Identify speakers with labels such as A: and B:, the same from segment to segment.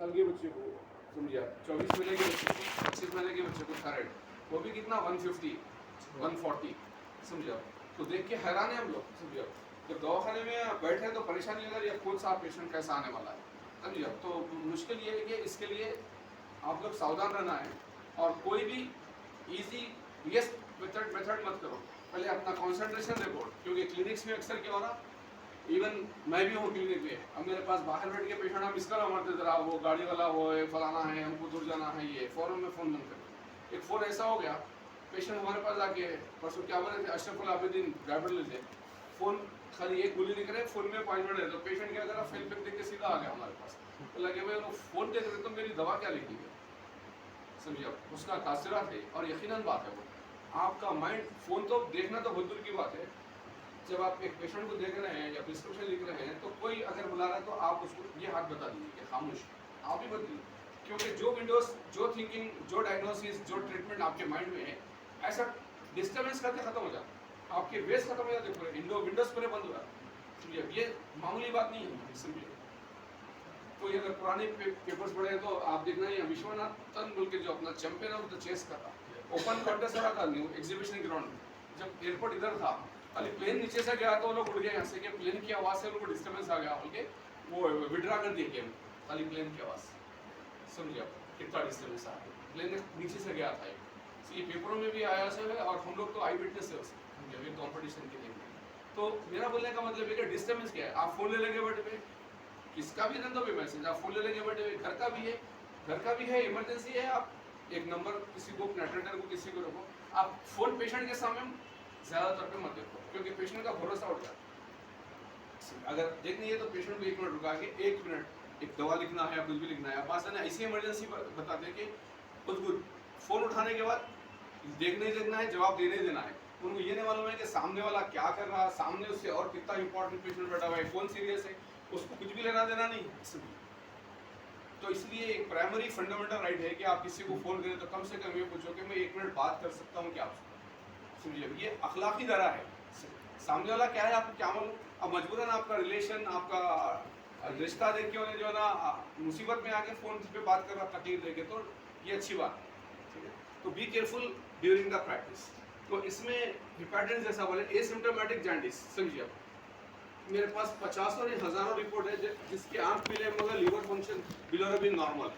A: कल के बच्चे को समझिए 24 महीने के बच्चे को 25 महीने के बच्चे को थायराइड, वो भी कितना 150 140, समझिए। तो देख के हैरान है हम लोग, समझिए। जब दवाखाने में बैठे तो परेशानी अगर ये कौन सा पेशेंट कैसा आने वाला है, समझिए। तो मुश्किल ये है कि इसके लिए आप लोग सावधान रहना है और कोई भी इजी बेस्ट मेथड मत करो। पहले अपना कंसंट्रेशन रिपोर्ट, क्योंकि क्लिनिक्स में अक्सर क्या हो रहा, इवन मैं भी हूँ क्लिनिक में, अब मेरे पास बाहर बैठ के पेशेंट हम इसका हमारे जरा वो गाड़ी वाला वो है फलाना है हमको दूर जाना है, ये फ़ौरन में फ़ोन बंद कर। एक फ़ोन ऐसा हो गया, पेशेंट हमारे पास आके परसों क्या बोले थे, अशरफुल आबिदीन डायबिटीज है, फ़ोन खाली एक गोली लिख रहे फ़ोन में अपॉइंटमेंट है, तो पेशेंट क्या करा फेल फेल देख के सीधा आ गया हमारे पास। तो लगे भाई लोग फ़ोन देख रहे तो मेरी दवा क्या लिखी है, समझिए। उसका तासरात है और यकीनन बात है वो आपका माइंड, फ़ोन तो देखना तो बहुत दूर की बात है, जब आप एक पेशेंट को देख रहे हैं या प्रिस्क्रिप्शन लिख रहे हैं तो कोई अगर बुला रहा है तो आप उसको ये हाथ बता दीजिए कि खामोश, आप ही बदलिए। क्योंकि जो विंडोज, जो थिंकिंग, जो डायग्नोसिस, जो ट्रीटमेंट आपके माइंड में है, ऐसा डिस्टर्बेंस करके खत्म हो जाता है, आपके वेस खत्म हो जाते पूरे, विंडोज पूरे बंद हो जाते हैं, समझिए। ये मामूली बात नहीं है, समझिए। तो ये अगर पुराने पेपर्स पढ़े तो आप देखना ये विश्वनाथ बोल के जो अपना चैंपियन ऑफ द चेस का था, ओपन कॉन्टेस्ट रहा था न्यू एग्जीबिशन ग्राउंड में, जब एयरपोर्ट इधर था, खाली प्लेन नीचे से गया तो वो लोग उड़ गए यहाँ से कि प्लेन की आवाज़ से उनको डिस्टर्बेंस आ गया, बोल के वो विड्रा कर दिए गेम, खाली प्लेन की आवाज़, समझिए आप कितना डिस्टर्बेंस आ गया, प्लेन नीचे से गया था। ये पेपरों में भी आया से है और हम लोग तो आई विटनेस है उसके, अभी कॉम्पिटिशन के लिए। तो मेरा बोलने का मतलब है कि डिस्टर्बेंस क्या है, आप फ़ोन ले लेंगे बैठे पे, किसका भी धंधो भी मैसेज आप फ़ोन ले लेंगे बैठे हुए, घर का भी है, इमरजेंसी है, आप एक नंबर किसी को अटेंडर को किसी को रखो, आप फ़ोन पेशेंट के सामने ज़्यादातर पे मत देखो, क्योंकि पेशेंट का भरोसा उठ जाता है। अगर देखनी है तो पेशेंट को 1 मिनट रुका के 1 मिनट एक दवा लिखना है या कुछ भी लिखना है, आप आसान ऐसी इमरजेंसी बताते कि उसको फ़ोन उठाने के बाद देखने देखना है, जवाब देने देना है, उनको ये नहीं मालूम है कि सामने वाला क्या कर रहा है, सामने उससे और कितना इंपॉर्टेंट पेशेंट बैठा हुआ है, फ़ोन सीरियस है, उसको कुछ भी लेना देना नहीं, इसलिए। तो इसलिए एक प्राइमरी फंडामेंटल राइट है कि आप किसी को फ़ोन करें तो कम से कम ये पूछो कि मैं 1 मिनट बात कर सकता हूँ क्या आपसे, समझिए। ये अखलाकी दरा है, सामने वाला क्या है आपको क्या मालूम, अब मजबूरन आपका रिलेशन, आपका रिश्ता देख के उन्हें जो है ना मुसीबत में आके फ़ोन पे बात कर रहा तकलीफ देके, तो ये अच्छी बात है, ठीक है। तो be careful during the practice. तो इसमें हेपेटाइटिस जैसा बोले एसिम्प्टोमेटिक जॉन्डिस, समझिए आप, मेरे पास 50 और हज़ारों रिपोर्ट है जिसके आंख पीले मगर लीवर फंक्शन बिलोरुबिन नॉर्मल,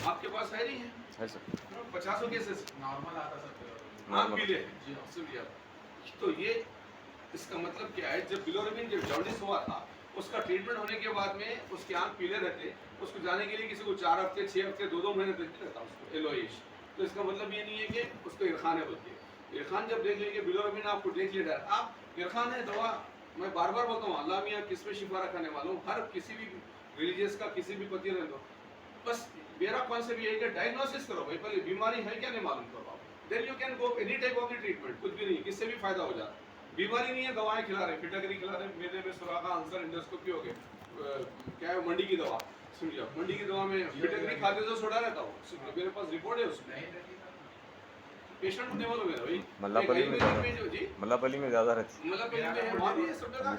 A: आपके पास है नहीं है सर, 50 केसेस
B: नॉर्मल आता सर,
A: आंख पीले जी हाँ, समझिए आप। तो ये इसका मतलब क्या है, जब बिलोरुबिन जब जॉन्डिस हुआ था उसका ट्रीटमेंट होने के बाद में उसके आंख पीले रहते, उसको जाने के लिए किसी को 4 हफ्ते 6 हफ्ते 2-2 महीने देखते रहता उसको एलोइश। तो इसका मतलब ये नहीं है कि उसको इरखान है बोलते, इरखान जब देख लेंगे बिलोरुबिन आपको देख लिया, आप इरखान है दवा, मैं बार बार बोलता हूँ अल्लाह मियाँ किस पे शिफा रखाने वाला हूँ, हर किसी भी रिलीजियस का किसी भी पति रह दो, बस मेरा कॉन्सेप्ट ये है कि डायग्नोसिस करो भाई, पहले बीमारी है क्या नहीं मालूम करो आप, then you can go any type of the treatment, कुछ भी नहीं किससे भी फायदा हो जाता। बीमारी नहीं है, दवाएं खिला रहे, फिटकरी खिला रहे, मेरे में सुराखा आंसर इंडोस्कोपी हो गए, क्या है मंडी की दवा, सुनिए मंडी की दवा में फिटकरी खाते तो छोड़ा रहता हूँ, मेरे पास रिपोर्ट है उसमें, पेशेंट को नहीं मालूम है भाई,
C: मल्लापल्ली में ज़्यादा रहती है,
A: मल्लापल्ली में है, वहाँ भी है, सब जगह है।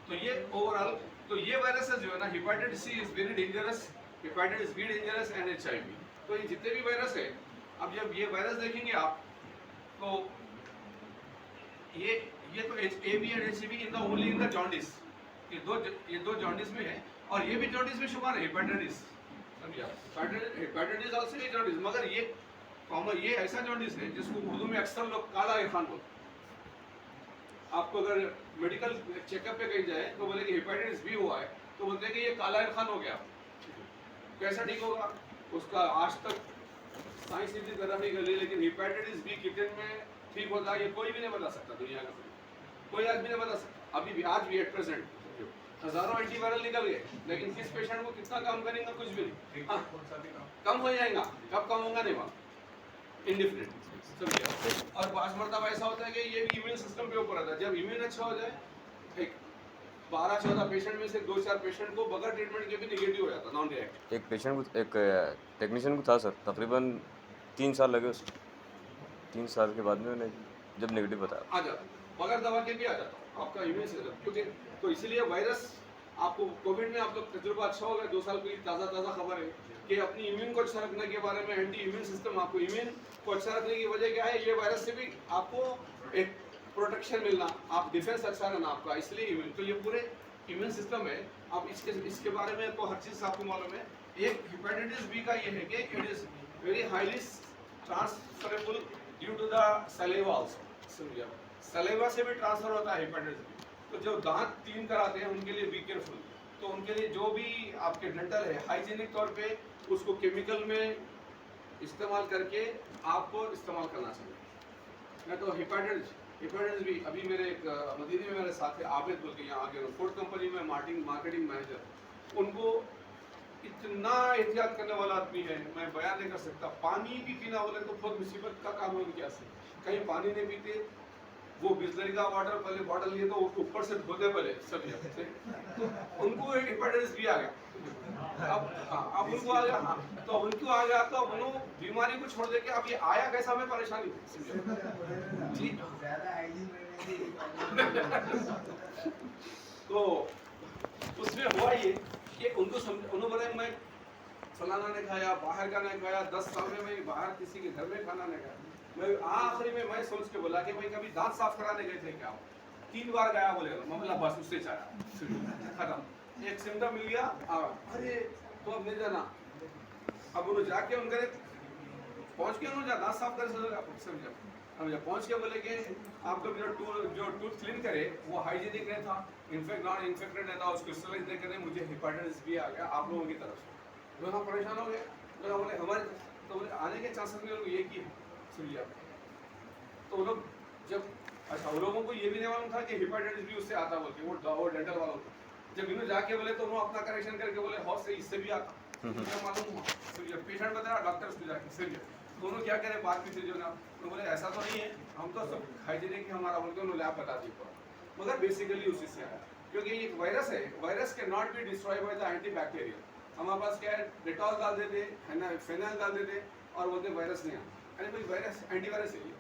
A: तो ये ओवरऑल, तो ये वायरसेस जो है ना, hepatitis C is very dangerous, hepatitis B dangerous and HIV, तो ये जितने भी वायरस है, अब जब ये वायरस देखेंगे आप तो ये तो HAV and HCV in the only in the jaundice, ये दो जॉन्डिस में है, और ये भी जॉन्डिस में शुमार है हेपेटाइटिस, समझिए हेपेटाइटिस आल्सो ये जॉन्डिस, मगर ये कॉमन ये ऐसा जॉन्डिस है जिसको उर्दू में अक्सर लोग काला इरफान बोलते हैं। आपको अगर मेडिकल चेकअप पे कहीं जाए तो बोले कि हेपेटाइटिस बी हुआ है तो बोलते हैं कि ये काला इरफान हो गया, कैसा ठीक होगा, उसका आज तक साइंस इतनी तरह नहीं कर ली, लेकिन हेपेटाइटिस बी कितने में ठीक होता है ये कोई भी नहीं बता सकता, दुनिया का कोई आदमी नहीं बता सकता, अभी भी आज भी एट प्रेजेंट हज़ारों एंटीवायरल निकल गए, लेकिन किस पेशेंट को कितना काम करेंगे कुछ भी नहीं, कम हो जाएगा, कब कम होगा नहीं वहाँ इंडिफरेंट, समझिए। और पांच मरतबा ऐसा होता है कि ये भी इम्यून सिस्टम पे ऊपर आता है, जब इम्यून अच्छा हो जाए, एक 12-14 पेशेंट में से 2-4 पेशेंट को बगैर ट्रीटमेंट के भी निगेटिव हो जाता, नॉन रिएक्टिव।
C: एक पेशेंट को, एक टेक्नीशियन को था सर, तकरीबन 3 साल लगे उसको, 3 साल के बाद में उन्हें जब नेगेटिव बताया
A: आ जाता, बगैर दवा के भी आ जाता आपका इम्यून सिस्टम, क्योंकि तो इसलिए वायरस आपको कोविड में आप लोग तजुर्बा अच्छा हो गया, 2 साल पहले ताज़ा खबर है कि अपनी इम्यून को अच्छा रखने के बारे में, एंटी इम्यून सिस्टम, आपको इम्यून को अच्छा रखने की वजह क्या है, ये वायरस से भी आपको एक प्रोटेक्शन मिलना, आप डिफेंस अच्छा रहना आपका, इसलिए इम्यून, तो ये पूरे इम्यून सिस्टम है। अब इसके बारे में तो हर चीज़ आपको मालूम है। एक हेपेटाइटिस बी का ये है कि it is very highly transferable due to the saliva also, समझिए, सलेवा से भी ट्रांसफर होता है हेपेटाइटिस बी। तो जो दांत क्लीन कराते हैं उनके लिए बी केयरफुल, तो उनके लिए जो भी आपके डेंटल है हाइजीनिक तौर पे उसको केमिकल में इस्तेमाल करके आपको इस्तेमाल करना चाहिए। मैं तो हेपेटाइटिस भी, अभी मेरे एक मदीने में मेरे साथ है आबिद बोल के, यहाँ आगे फूड कंपनी में मार्केटिंग मैनेजर, उनको इतना एहतियात करने वाला आदमी है, मैं बयान नहीं कर सकता। पानी भी पीना बोले तो बहुत मुसीबत का काम है उनके से, कहीं पानी नहीं पीते, वो बिस्लरी का वाटर पहले बॉटल लिए तो ऊपर से धोते पहले सब से, तो उनको हेपेटाइटिस भी आ गया। अब उनको आ गया, हाँ, तो उनको आ गया तो अब उन्होंने बीमारी को छोड़ दे के अब ये आया कैसा, हमें परेशानी जी। तो उसमें हुआ ये कि उनको उन्होंने बोला मैं फलाना ने खाया, बाहर का नहीं खाया, 10 साल में मैं बाहर किसी के घर में खाना नहीं खाया। मैं आखिरी में मैं सोच के बोला कि भाई कभी दांत साफ कराने गए थे क्या? 3 बार गया, बोले मामला बस उससे चाहा खत्म, एक सिम्टम मिल गया, अरे तो अब नहीं जाना। अब उन्होंने जाके उनके पहुंच के उन्होंने दांत साफ कर समझा, हम जब पहुंच के बोले कि आपका जो टूथ क्लीन करे वो हाइजीनिक नहीं था, इन्फेक्ट नॉन इन्फेक्टेड नहीं था, उसको स्टरलाइज नहीं करे, मुझे हेपेटाइटिस भी आ गया आप लोगों की तरफ से। तो हम परेशान हो गए, तो बोले हमारे, तो बोले आने के चांसेस में ये की सुनिए आप। तो वो लोग जब, अच्छा वो लोगों को ये भी नहीं मालूम था कि हेपेटाइटिस भी उससे आता बोल के, वो डेंटल वालों को जब इन्होंने जाके बोले तो उन्होंने अपना करेक्शन करके बोले हॉस से इससे भी आता, मुझे मालूम हुआ। सुनिए पेशेंट बता रहा डॉक्टर उसको जाके सुनिए, दोनों क्या करें बात भी जो ना, तो बोले ऐसा तो नहीं है, हम तो सब हाइजीनिक हमारा बोल के उन्होंने लैब बता दी, मगर बेसिकली उसी से आया, क्योंकि ये एक वायरस है, वायरस के not be destroy by the antibacterial. हमारे पास क्या है, डेटॉल डाल देते है ना, फेनाइल डाल देते और बोलते वायरस नहीं आता। अरे भाई वायरस एंटीवायरस है ये,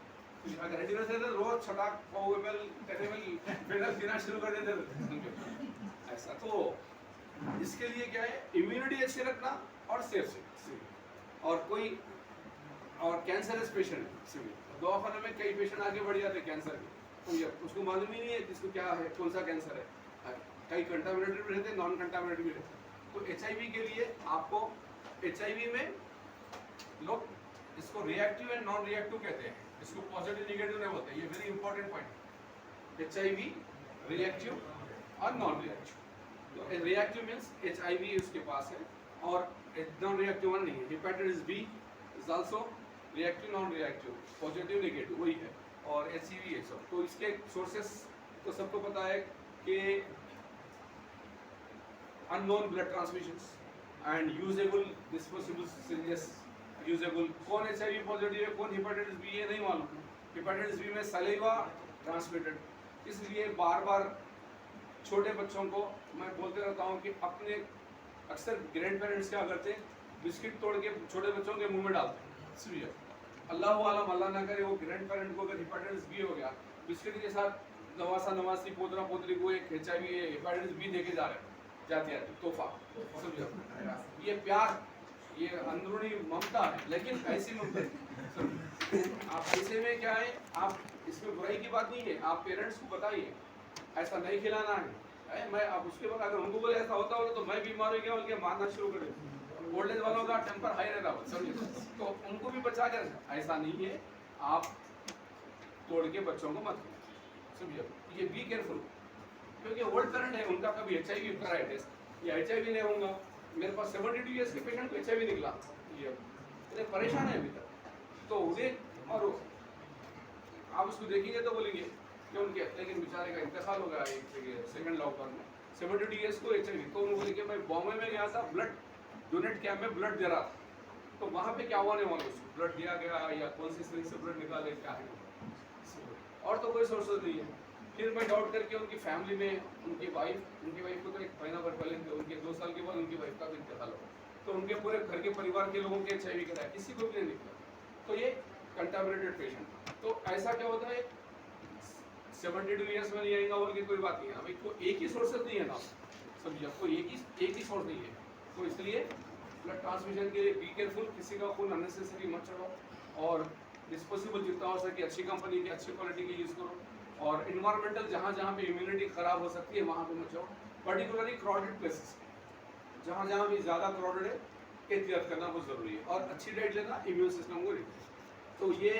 A: अगर एंटीवायरस है तो रोज छटाक पाउएबल टेनेबल फेनाइल पीना शुरू कर देते ऐसा। तो इसके लिए क्या है, इम्यूनिटी अच्छी रखना और सेफ से, और कोई और कैंसरस पेशेंट दवाखाने में कई पेशेंट आगे बढ़ जाते हैं कैंसर के, तो उसको मालूम ही नहीं है किसको क्या है, कौन सा कैंसर है, कई कंटामिनेटेड भी रहते हैं, नॉन कंटामिनेटेड भी रहते हैं। तो HIV के लिए आपको, HIV में लोग इसको रिएक्टिव एंड नॉन रिएक्टिव कहते हैं, इसको पॉजिटिव नेगेटिव नहीं बोलते, ये very important point. HIV reactive और नॉन रिएक्टिव, तो रिएक्टिव मींस HIV उसके पास है और नॉन रिएक्टिव वन नहीं है। Hepatitis B is also reactive non reactive, positive negative वही है, और HCV है सब। तो इसके सोर्सेस तो सबको पता है कि unknown blood transmissions and usable disposable syringes, usable, कौन HIV पॉजिटिव है कौन हेपेटाइटिस B है नहीं मालूम। हेपेटाइटिस B में सलेवा ट्रांसमिटेड, इसलिए बार बार छोटे बच्चों को मैं बोलते रहता हूँ कि अपने, अक्सर ग्रैंड पेरेंट्स क्या करते हैं, बिस्किट तोड़ के छोटे बच्चों के मुंह में डालते हैं, सुनिए अल्लाह वाला अल्लाह ना करे वो ग्रैंड पेरेंट को अगर हेपेटाइटिस B हो गया, बिस्किट के साथ नवासा नवासी पोतरा पोतरी को एक HIV हेपेटाइटिस B देके जा रहे जाते हैं तोहफा, समझो ये प्यार, ये अंदरूनी ममता है, लेकिन ऐसी ममता आप ऐसे में क्या है, आप इसमें बुराई की बात नहीं है, आप पेरेंट्स को बताइए ऐसा नहीं खिलाना है। मैं आप उसके बाद अगर उनको बोले ऐसा होता होगा तो मैं बीमार हो गया उनके मारना शुरू कर देता, ओल्ड एज वालों का टेम्पर हाई रहता है समझिए, तो उनको भी बचा कर, ऐसा नहीं है, आप तोड़ के बच्चों को मत समझिए, ये बी केयरफुल, क्योंकि ओल्ड पेरेंट है उनका कभी HIV करा है टेस्ट, ये HIV नहीं होगा। मेरे पास 72 ईयर्स के पेशेंट को HIV निकला, ये इतने परेशान है अभी तक, तो उन्हें और आप उसको देखेंगे तो बोलेंगे कि उनके, लेकिन बेचारे का इंतकाल हो गया सेकंड लॉकडाउन में, 72 ईयर्स को HIV, तो उन्होंने बोले कि मैं बॉम्बे में गया था ब्लड डोनेट कैंप में ब्लड दे रहा था, तो वहाँ पे क्या हुआ नहीं मालूम, ब्लड दिया गया या कौन सी सिरिंज से ब्लड निकाले क्या है, और तो कोई सोर्सेज नहीं है। फिर मैं डाउट करके उनकी फैमिली में उनकी वाइफ को तो एक महीना भर पहले उनके 2 साल के बाद उनकी वाइफ का भी इंतकाल हो, तो उनके पूरे घर के परिवार के लोगों के HIV कराया, किसी को भी नहीं निकला, तो ये कंटामिनेटेड पेशेंट। तो ऐसा क्या होता है, 72 ईयर्स में नहीं आएगा और की कोई बात नहीं है, अभी को एक ही सोर्सेज नहीं है ना, समझिए आपको एक ही सोर्स नहीं है, तो इसलिए ब्लड ट्रांसमिशन के लिए बी केयरफुल, किसी का खून अननेसेसरी मत चढ़ाओ और डिस्पोजेबल जितना हो सके अच्छी कंपनी की अच्छी क्वालिटी की यूज़ करो और इन्वायरमेंटल जहाँ पे इम्यूनिटी ख़राब हो सकती है वहाँ पे मत जाओ, पर्टिकुलरली क्राउडेड प्लेसेस जहाँ भी ज़्यादा क्राउडेड है एहतियात करना बहुत ज़रूरी है और अच्छी डाइट लेना इम्यून सिस्टम को तो ये।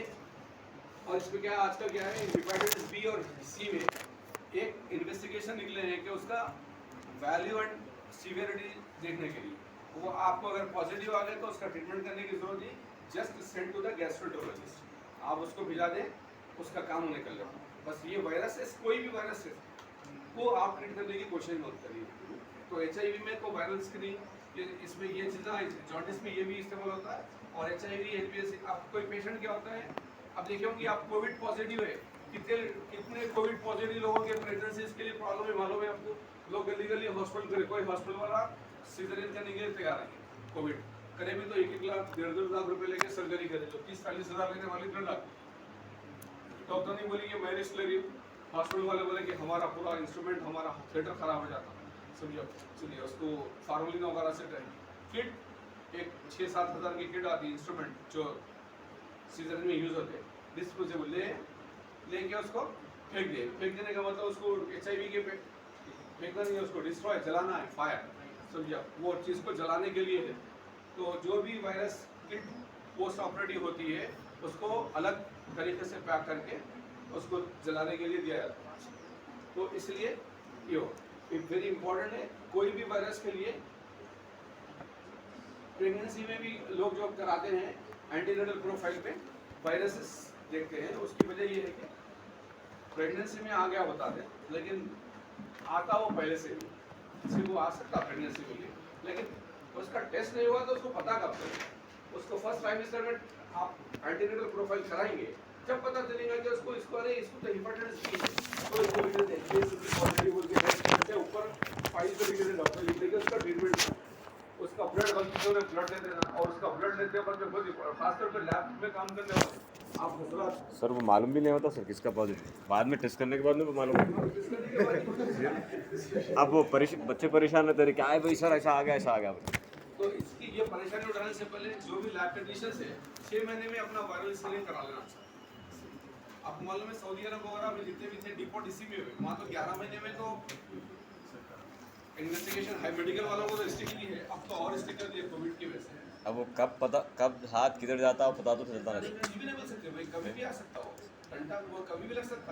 A: और इसमें क्या आजकल क्या है हेपेटाइटिस बी और सी में एक इन्वेस्टिगेशन निकले हैं कि उसका वैल्यू एंड सीवियरिटी देखने के लिए वो आपको अगर पॉजिटिव आ गए तो उसका ट्रीटमेंट करने की जरूरत नहीं, just send to the gastroenterologist, आप उसको भिजा दें, उसका काम होने कर ले। बस ये वायरस है, कोई भी वायरस है वो आप ट्रीट करने की कोशिश मत करिए। तो HIV में तो वायरल स्क्रीनिंग इसमें ये चीज़ें, जॉन्डिस में ये भी इस्तेमाल होता है और HIV HBS। आप कोई पेशेंट क्या होता है, आप देखिए कि आप कोविड पॉजिटिव है, कितने कोविड पॉजिटिव लोगों के प्रेगनेंसीज के लिए प्रॉब्लम है मालूम है आपको, लोग गली गली हॉस्पिटल करे, कोई हॉस्पिटल वाला सीजरियन करने के लिए तैयार है, कोविड करे भी तो 1-1 लाख 1.5 लाख रुपए लेके सर्जरी करे, जो 30-40 हज़ार लेने वाली 1.5 लाख। डॉक्टर नहीं बोली कि मैं रिस्क ले रही हूँ, हॉस्पिटल वाले बोले कि हमारा पूरा इंस्ट्रूमेंट, हमारा थिएटर खराब हो जाता, समझिए सुनिए उसको फार्मलिन वगैरह से किट एक 6-7 हज़ार की किट आती है, इंस्ट्रूमेंट जो सीजन में यूज़ होते हैं, डिस्पोजेबल लेके उसको फेंक देने का मतलब उसको HIV के फेंकना नहीं है, उसको डिस्ट्रॉय जलाना है, फायर, समझिए वो चीज़ को जलाने के लिए है। तो जो भी वायरस किट पोस्ट ऑपरेटिव होती है उसको अलग तरीके से पैक करके उसको जलाने के लिए दिया जाता है। तो इसलिए ये वेरी इंपॉर्टेंट है, कोई भी वायरस के लिए प्रेगनेंसी में भी लोग जो कराते हैं एंटीनेटल प्रोफाइल पे वायरसेस देखते हैं, उसकी वजह ये है कि प्रेगनेंसी में आ गया बता दें, लेकिन आता वो पहले से ही, किसी को आ सकता प्रेगनेंसी के लिए, लेकिन उसका टेस्ट नहीं हुआ तो उसको पता कब चलेगा। उसको फर्स्ट ट्राइमेस्टर में आप एंटीनेटल प्रोफाइल कराएंगे, जब पता चलेगा कि उसको अरे इसको तो हेपेटाइटिस बी है, तो इसको लिख देते हैं पॉजिटिव बोल के ऊपर फाइल पे लिख देते, डॉक्टर लिख देंगे उसका ट्रीटमेंट, उसका ब्लड गलती से ब्लड दे देना और उसका ब्लड लेते वक्त खासतौर पर लैब में काम करने वाले आप दूसरा
C: सर वो मालूम भी नहीं होता सर किसका पॉजिटिव, बाद में टेस्ट करने के बाद में वो मालूम होता। अब वो बच्चे परेशान रहते हैं, क्या है भाई सर ऐसा आ गया।
A: तो इसकी ये परेशानी उठाने से पहले जो भी लैब टेक्नीशियंस है 6 महीने में अपना वायरल स्क्रीनिंग करा लेना चाहिए। आपको मालूम है सऊदी अरब वगैरह में जितने भी थे डिपोर्ट इसी में हुए, वहाँ तो 11 महीने में तो इन्वेस्टिगेशन हाई मेडिकल वालों को तो स्टिक ही है, अब तो और स्टिकर दिए कोविड की वजह से।
C: अब वो कब हाथ किधर जाता है पता तो चलता नहीं।
A: कुछ भी नहीं बोल सकते भाई, कभी भी आ सकता हो, घंटा वो कभी भी लग सकता।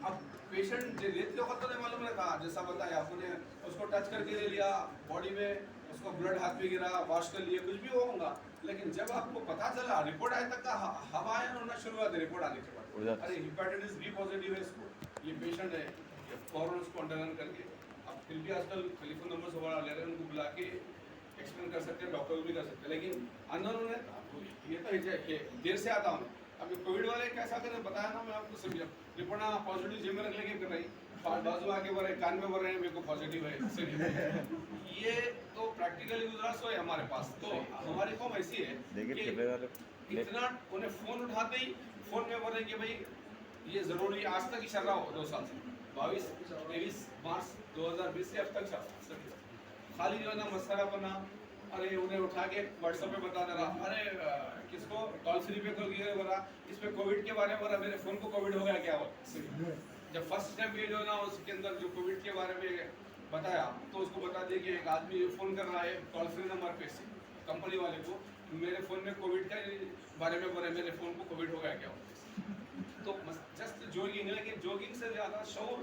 A: अब पेशेंट लेते वक्त तो नहीं मालूम रहता, जैसा बताया आपने उसको टच करके ले लिया बॉडी में, उसको ब्लड हाथ में गिरा, वॉश कर लिए, कुछ भी होगा, लेकिन जब आपको पता चला रिपोर्ट आए तक का हवा आया होना शुरुआत है, रिपोर्ट आने के बाद अरे हेपेटाइटिस बी पॉजिटिव है, इसको ये पेशेंट है, फौरन उसको अंडरलाइन करके, अब फिर भी आजकल टेलीफोन नंबर से बड़ा ले रहे हैं, उनको बुला के एक्सप्लेन कर सकते हैं, डॉक्टर भी कर सकते हैं, लेकिन अननोन है ये तो देर से आता हूँ। अब कोविड वाले कैसा करें बताया ना मैं आपको, समझा रिपोर्ट पॉजिटिव जिम में रख लेके कर रही बाजू आके बोल रहे कान में बोल रहे हैं मेरे को पॉजिटिव है, ये तो प्रैक्टिकली गुजरा सो है हमारे पास। तो हमारी फॉर्म ऐसी है कि इतना उन्हें फोन उठाते ही फोन में बोल रहे कि भाई ये जरूरी आज तक ही चल रहा हो 2 साल से 22-23 मार्च 2020 से अब तक चल रहा, खाली जो है ना मस्करा बना, अरे उन्हें उठा के व्हाट्सएप पे बता दे रहा, अरे किसको कॉल फ्री पे कॉल किया बोला, इस पे कोविड के बारे में बोला, मेरे फोन को कोविड हो गया क्या हुआ। जब फर्स्ट स्टेप ये जो है ना उसके अंदर जो कोविड के बारे में बताया तो उसको बता दिया कि एक आदमी फ़ोन कर रहा है टोल फ्री नंबर पे से कंपनी वाले को, मेरे फ़ोन में कोविड के बारे में बोले, मेरे फ़ोन को कोविड हो गया क्या हुआ। तो जस्ट जॉगिंग, लेकिन जॉगिंग से ज़्यादा शौर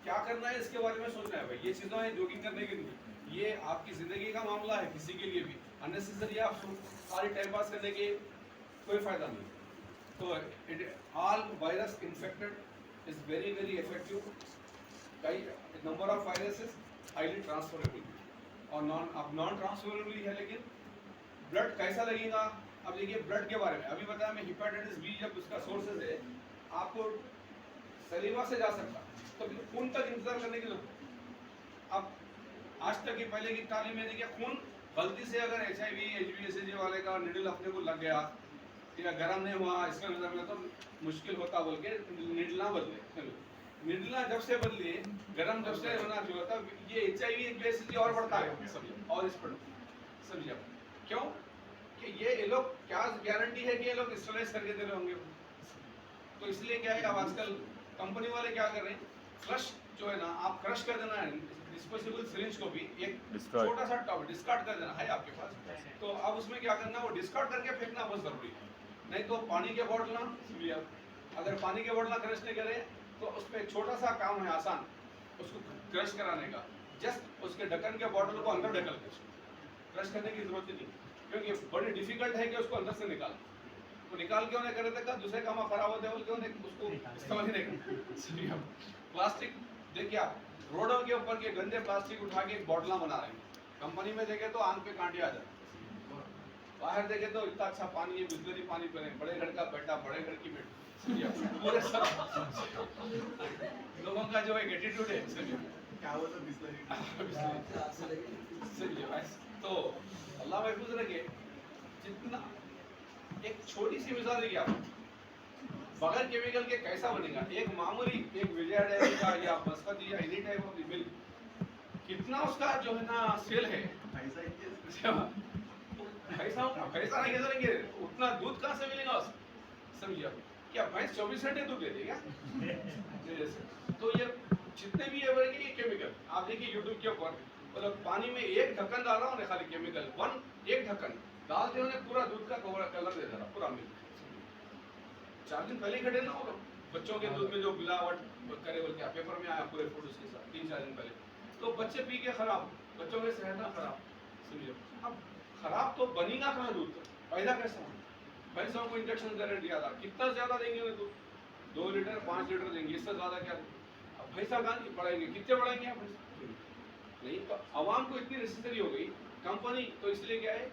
A: क्या करना है इसके बारे में सोचना है भाई, ये चीज़ें हैं जॉगिंग करने के लिए, ये आपकी ज़िंदगी का मामला है, किसी के लिए भी अननेसेसरी आप सारी टाइम पास करने के कोई फ़ायदा नहीं। तो all virus infected is very very effective, कई number of viruses highly transferable और नॉन ट्रांसफरेबल है, लेकिन ब्लड कैसा लगेगा। अब देखिए ब्लड के बारे में अभी बताया मैं, हेपेटाइटिस बी जब उसका सोर्सेज है आपको सलीवा से जा सकता, तो खून तक इंतजार करने की जरूरत। अब आज तक की पहले की तालीम में देखिए खून गलती से अगर HIV HBsAg वाले का निडल अपने को लग गया या गर्म नहीं हुआ इसका मतलब तो मुश्किल होता बोल के निडल ना बदले, निर्णय जब से बदली है, गर्म जब से होना शुरू होता ये HIV बेसिस और बढ़ता है समझिए, और इस पर समझिए आप। क्यों कि ये लोग क्या गारंटी है कि ये लोग स्टरलाइज करके दे रहे होंगे, तो इसलिए क्या है अब आजकल कंपनी वाले क्या कर रहे हैं, फ्लश जो है ना आप क्रश कर देना है डिस्पोजेबल सिरिंज को भी एक
C: Discard.
A: छोटा सा टॉप डिस्कार्ड कर देना है आपके पास, तो अब उसमें क्या करना वो डिस्कार्ड करके फेंकना बहुत जरूरी है। नहीं तो पानी के बॉटल ना सुनिए आप, अगर पानी के बॉटल क्रश नहीं करें तो उस पर एक छोटा सा काम है आसान उसको क्रश कराने का, जस्ट उसके ढक्कन के बॉटल को अंदर ढकल के क्रश करने की जरूरत ही नहीं, क्योंकि बड़ी डिफिकल्ट है कि उसको अंदर से निकाल, तो निकाल क्यों नहीं करे थे दूसरे काम खराब होते हैं क्यों नहीं उसको इस्तेमाल ही नहीं करते। प्लास्टिक देखिए आप रोडों के ऊपर के गंदे प्लास्टिक उठा के एक बॉटला बना रहे हैं, कंपनी में देखे तो आंख पे कांटे आ जाते, बाहर देखे तो इतना अच्छा पानी है बिस्लरी पानी पीने, बड़े घर का बेटा बड़े घर की बेटी पूरे सब लोगों का जो एक एटीट्यूड है
B: क्या हुआ था बिस्लरी
A: तो अल्लाह महफूज रखे। जितना एक छोटी सी मिसाल देखिए आप बगैर केमिकल के कैसा बनेगा एक मामूली एक विजय डेयरी का या बसपति या एनी टाइप ऑफ मिल्क, कितना उसका जो है ना सेल है,
B: पैसा इतने
A: पैसा नहीं करेंगे उतना दूध कहाँ से मिलेगा उसको समझिए आप। क्या भैंस 24 घंटे दूध देती है क्या? तो ये जितने भी ये बोलेंगे ये केमिकल आप देखिए यूट्यूब के ऊपर मतलब पानी में एक ढक्कन डाल रहा हूँ खाली केमिकल एक ढक्कन डालते उन्हें पूरा दूध का कलर दे दे रहा पूरा मिल्क। 4 दिन पहले खड़े ना वो लोग बच्चों के दूध में जो मिलावट करे बोल के पेपर में आया पूरे फोटोज के साथ 3-4 दिन पहले, तो बच्चे पी के खराब, बच्चों के सेहत खराब समझिए। अब खराब तो बनेगा कहाँ दूध पैदा कैसा हो, भैंसों को इंजेक्शन दे दिया था कितना ज्यादा देंगे उन्हें दूध 2 लीटर 5 लीटर देंगे, इससे ज्यादा क्या देंगे? अब भैंसा कहाँ बढ़ाएंगे, कितने बढ़ाएंगे आप नहीं, तो आवाम को इतनी नेसेसरी हो गई कंपनी, तो इसलिए क्या है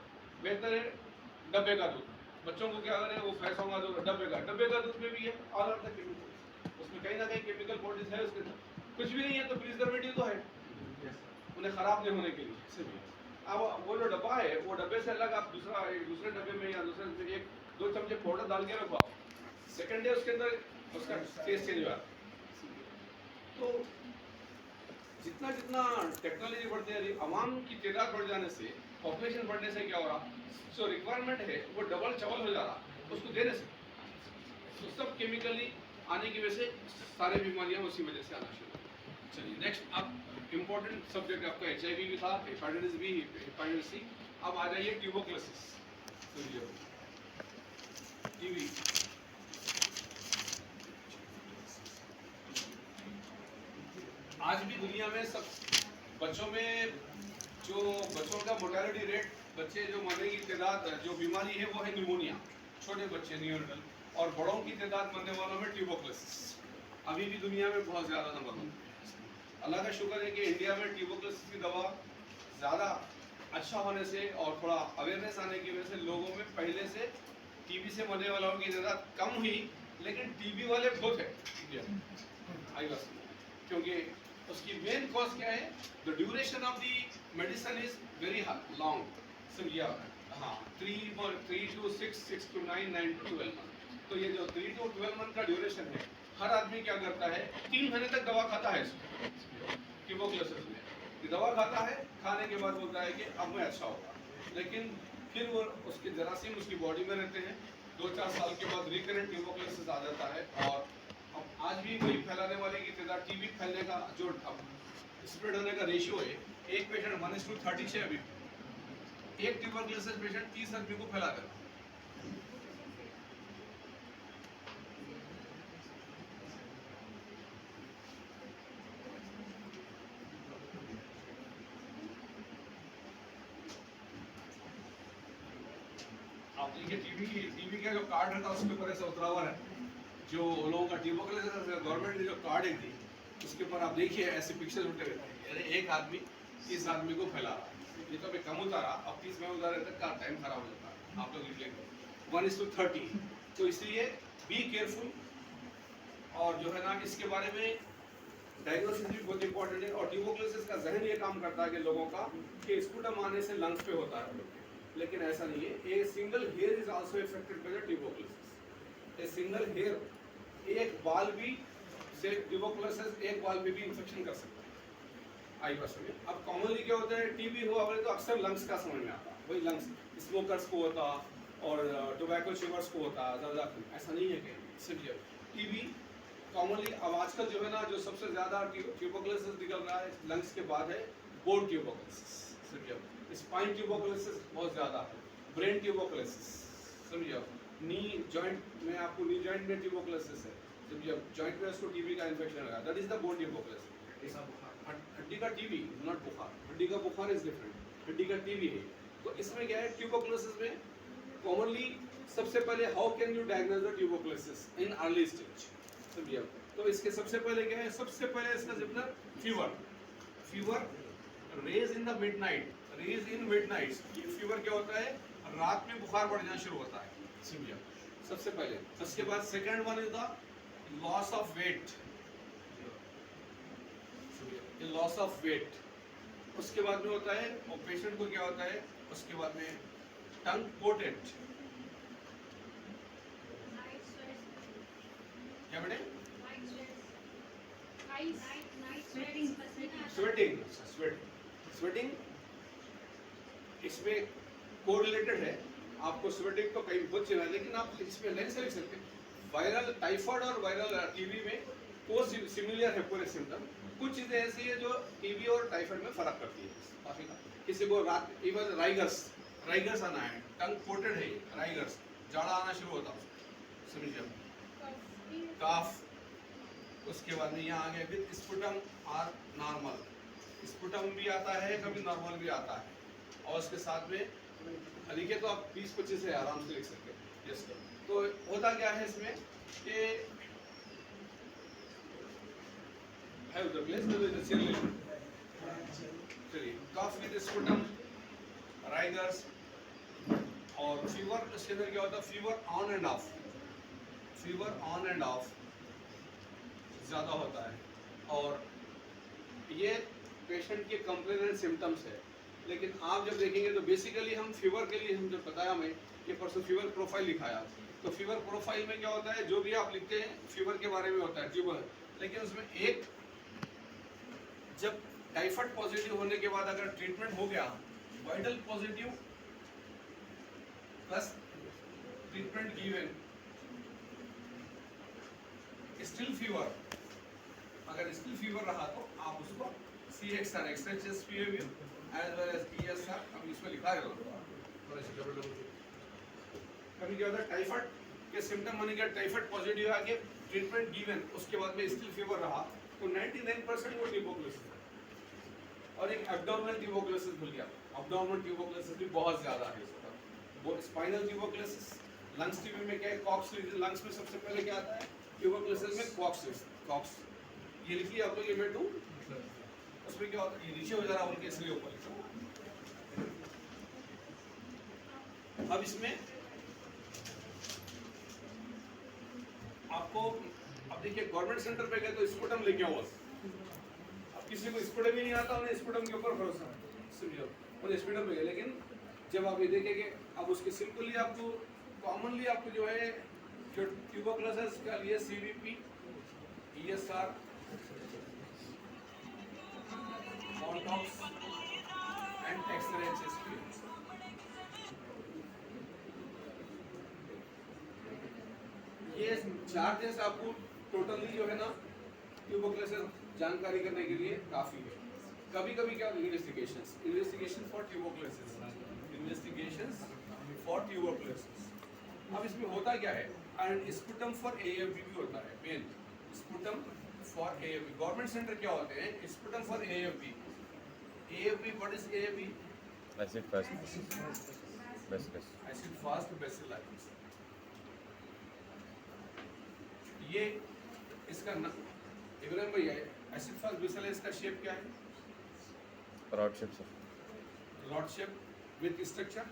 A: बेहतर है डब्बे का दूध, बच्चों को क्या करें वो पैसों का दूध डब्बे का दूध में भी है ऑल आर द केमिकल, उसमें कहीं ना कहीं केमिकल बॉडीज है उसके अंदर, कुछ भी नहीं है तो प्रिजर्वेटिव तो है उन्हें खराब नहीं होने के लिए। अब वो जो डब्बा है वो डब्बे से अलग आप दूसरे डब्बे में या दूसरे में 1-2 चमचे पाउडर डाल के रखो, सेकंड डे उसके अंदर उसका टेस्ट चेंज हुआ। तो जितना जितना टेक्नोलॉजी बढ़ती है आवाम की तादाद बढ़ जाने से पॉपुलेशन बढ़ने से क्या हो रहा, जो रिक्वायरमेंट है वो डबल चबल हो जा रहा उसको देने से, तो सब केमिकली आने की वजह से सारी बीमारियां उसी वजह से आना शुरू। चलिए नेक्स्ट अब इम्पोर्टेंट सब्जेक्ट आपका HIV भी था, हेपेटाइटिस बी, हेपेटाइटिस सी, अब आ जाइए ट्यूबरकुलोसिस। सुनिए टीबी आज भी दुनिया में सब बच्चों में जो बच्चों का मोर्टेलिटी रेट, बच्चे जो मरने की तादाद जो बीमारी है वो है निमोनिया, छोटे बच्चे नियोनेटल, और बड़ों की तादाद मरने वालों में ट्यूबरकुलोसिस अभी भी दुनिया में बहुत ज़्यादा नंबर 1। अल्लाह का शुक्र है कि इंडिया में ट्यूबरकुलोसिस की दवा ज़्यादा अच्छा होने से और थोड़ा अवेयरनेस आने की वजह से लोगों में पहले से टीबी से मरने वालों की तादाद कम हुई, लेकिन टीबी वाले बहुत है आई बस, क्योंकि उसकी मेन कॉज क्या है, the duration of the medicine is very long समझिए। हाँ 3 to 6, 6 to 9, 9 to 12 मंथ, तो ये जो 3 to 12 मंथ का ड्यूरेशन है हर आदमी क्या करता है 3 महीने तक दवा खाता है ट्यूबरकुलोसिस में, दवा खाता है खाने के बाद बोलता है कि अब मैं अच्छा होगा, लेकिन फिर वो उसके जरासीम उसकी बॉडी में रहते हैं, 2-4 साल के बाद रिकरेंट ट्यूबरकुलोसिस आ जाता है। और अब आज भी वही फैलाने वाले की तादाद टीबी फैलने का जो अब स्प्रेड होने का रेशियो है, एक पेशेंट 1:30 से अभी एक ट्यूबरकुलोसिस पेशेंट 30 आदमी को फैला देता है। आप देखिए टीबी का जो कार्ड रहता है उसके ऊपर ऐसा उतरा हुआ है, जो लोगों का ट्यूबरकुलोसिस गवर्नमेंट ने जो कार्ड दी उसके ऊपर आप देखिए ऐसे पिक्चर उठे रहते हैं, अरे एक आदमी 30 आदमी को फैला रहा है, ये तो अभी कम उतारा, अब 30 में उतारे तक का टाइम खराब हो जाता है, आप लोग लिख लेंगे 1:30। तो इसलिए बी केयरफुल, और जो है ना इसके बारे में डायग्नोसिस भी बहुत इंपॉर्टेंट है। और ट्यूबरकुलोसिस का जहन ये काम करता है कि लोगों का कि स्पुटम आने से लंग्स पे होता है, लेकिन ऐसा नहीं है, a single hair is also affected by the tuberculosis. A single hair, एक बाल भी इससे ट्यूबरकुलोसिस एक वाल में भी इन्फेक्शन कर सकता है आई बस में। अब कॉमनली क्या होता है, टीबी हुआ बोले तो अक्सर लंग्स का समझ में आता है, वही लंग्स स्मोकर्स को होता और टोबैको च्यूवर्स को होता ज़्यादा, ऐसा नहीं है कहीं सिर्फ टीबी कॉमनली। अब आजकल जो है ना, जो सबसे ज़्यादा ट्यूबरकुलोसिस निकल रहा है लंग्स के बाद है बोन ट्यूबरकुलोसिस, समझिए। स्पाइन ट्यूबरकुलोसिस बहुत ज़्यादा है, ब्रेन ट्यूबरकुलोसिस, समझिए। नी जॉइंट में आपको नी जॉइंट में ट्यूबरकुलोसिस है, समझिए, जॉइंट में उसको टीबी का इन्फेक्शन लगा, that is the bone tuberculosis. हड्डी का टीबी, नॉट बुखार, हड्डी का बुखार इज डिफरेंट, हड्डी का टीबी है। तो इसमें क्या है, ट्यूबरकुलोसिस में कॉमनली सबसे पहले how can you diagnose the tuberculosis in early stage, समझिए। तो इसके सबसे पहले क्या है, सबसे पहले इसका symptom fever, fever raise in the midnight, raise in midnight. ये फीवर क्या होता है, रात में बुखार बढ़ना शुरू होता है, समझिए, सबसे पहले। उसके बाद second one is the loss of weight, loss of weight. उसके बाद में होता है, और पेशेंट को क्या होता है, उसके बाद में टंग कोटेड, क्या बेटे, स्वेटिंग, स्वेटिंग इसमें कोरिलेटेड है। आपको स्वेटिंग तो कहीं बहुत चला है, लेकिन आप इसमें लाइन से लिख सकते हैं। वायरल टाइफाइड और वायरल टीबी में को सिमिलर है पूरे सिम्टम। कुछ चीज़ें ऐसी है जो टीबी और टाइफाइड में फर्क करती है काफी का। किसी को रात इवन राइगर्स आना है, टंग कोटेड है, राइगर्स, जाड़ा आना शुरू होता है, समझिए, काफ। उसके बाद में यहाँ आ गया with sputum are normal, sputum भी आता है, कभी नॉर्मल भी आता है। और उसके साथ में लिखे तो आप 20-25 है आराम से लिख सकते हैं। Yes sir. तो होता क्या है इसमें कि have the place with the chili, चलिए, cough with sputum, rigors और फीवर। इसके अंदर क्या होता है, fever on end of, fever on end of ज़्यादा होता है। और ये पेशेंट के कंप्लेन एंड सिम्टम्स है। लेकिन आप जब देखेंगे तो बेसिकली हम फीवर के लिए, हम जो बताया हमें ये परसों फीवर प्रोफाइल लिखाया, तो फीवर प्रोफाइल में क्या होता है, जो भी आप लिखते हैं फीवर के बारे में होता है ट्यूबर। लेकिन उसमें एक, जब टाइफाइड पॉजिटिव होने के बाद अगर ट्रीटमेंट हो गया, vital positive plus treatment given, still fever, अगर स्टिल फीवर रहा तो आप उसको CXR, x-ray chest PAV as well as PSR, अब इसमें लिखा है कभी क्या होता है, टाइफाइड के सिम्टम होने के, टाइफाइड पॉजिटिव आके ट्रीटमेंट गिवन, उसके बाद में स्टिल फीवर रहा तो 99% वो ट्यूबरकुलोसिस है। और एक एब्डोमिनल ट्यूबरकुलोसिस भूल गया, एब्डोमिनल ट्यूबरकुलोसिस भी बहुत ज़्यादा है इसका। वो स्पाइनल ट्यूबरकुलोसिस, लंग्स टीबी में क्या है, कॉक्स, लंग्स में सबसे पहले क्या आता है ट्यूबरकुलोसिस में, कॉक्स। ये लिखिए आप लोग, ये मैं दूँ, उसमें क्या होता है, ये नीचे हो जा रहा है उनके, इसलिए ऊपर लिखा। अब इसमें आपको, अब देखिए गवर्नमेंट सेंटर पे गए तो स्पुटम लेके आओ। अब किसी को स्पुटम ही नहीं आता, उन्हें स्पुटम के ऊपर भरोसा समझो, उन्हें स्पुटम पे गए। लेकिन जब आप ये देखेंगे, अब उसके सिंपली आपको कॉमनली आपको जो है, जो ट्यूबरकुलोसिस का लिए CBP, ESR, कॉन्टॉक्स एंड एक्सरे HSP। ये 4 टेस्ट आपको टोटली जो है ना ट्यूबरकुलोसिस जानकारी करने के लिए काफ़ी है। कभी कभी क्या, इन्वेस्टिगेशन फॉर ट्यूबरकुलोसिस, अब इसमें होता क्या है, एंड स्पुटम फॉर AFB भी होता है, main sputum for AFB। Government centre क्या होते हैं, sputum for AFB, what is AFB?
C: Acid fast bacillus,
A: acid fast bacillus. ये इसका इब्राहिम भैया, एसिड फास्ट बेसिलस का शेप क्या है,
C: rod shape sir,
A: rod shape with structure,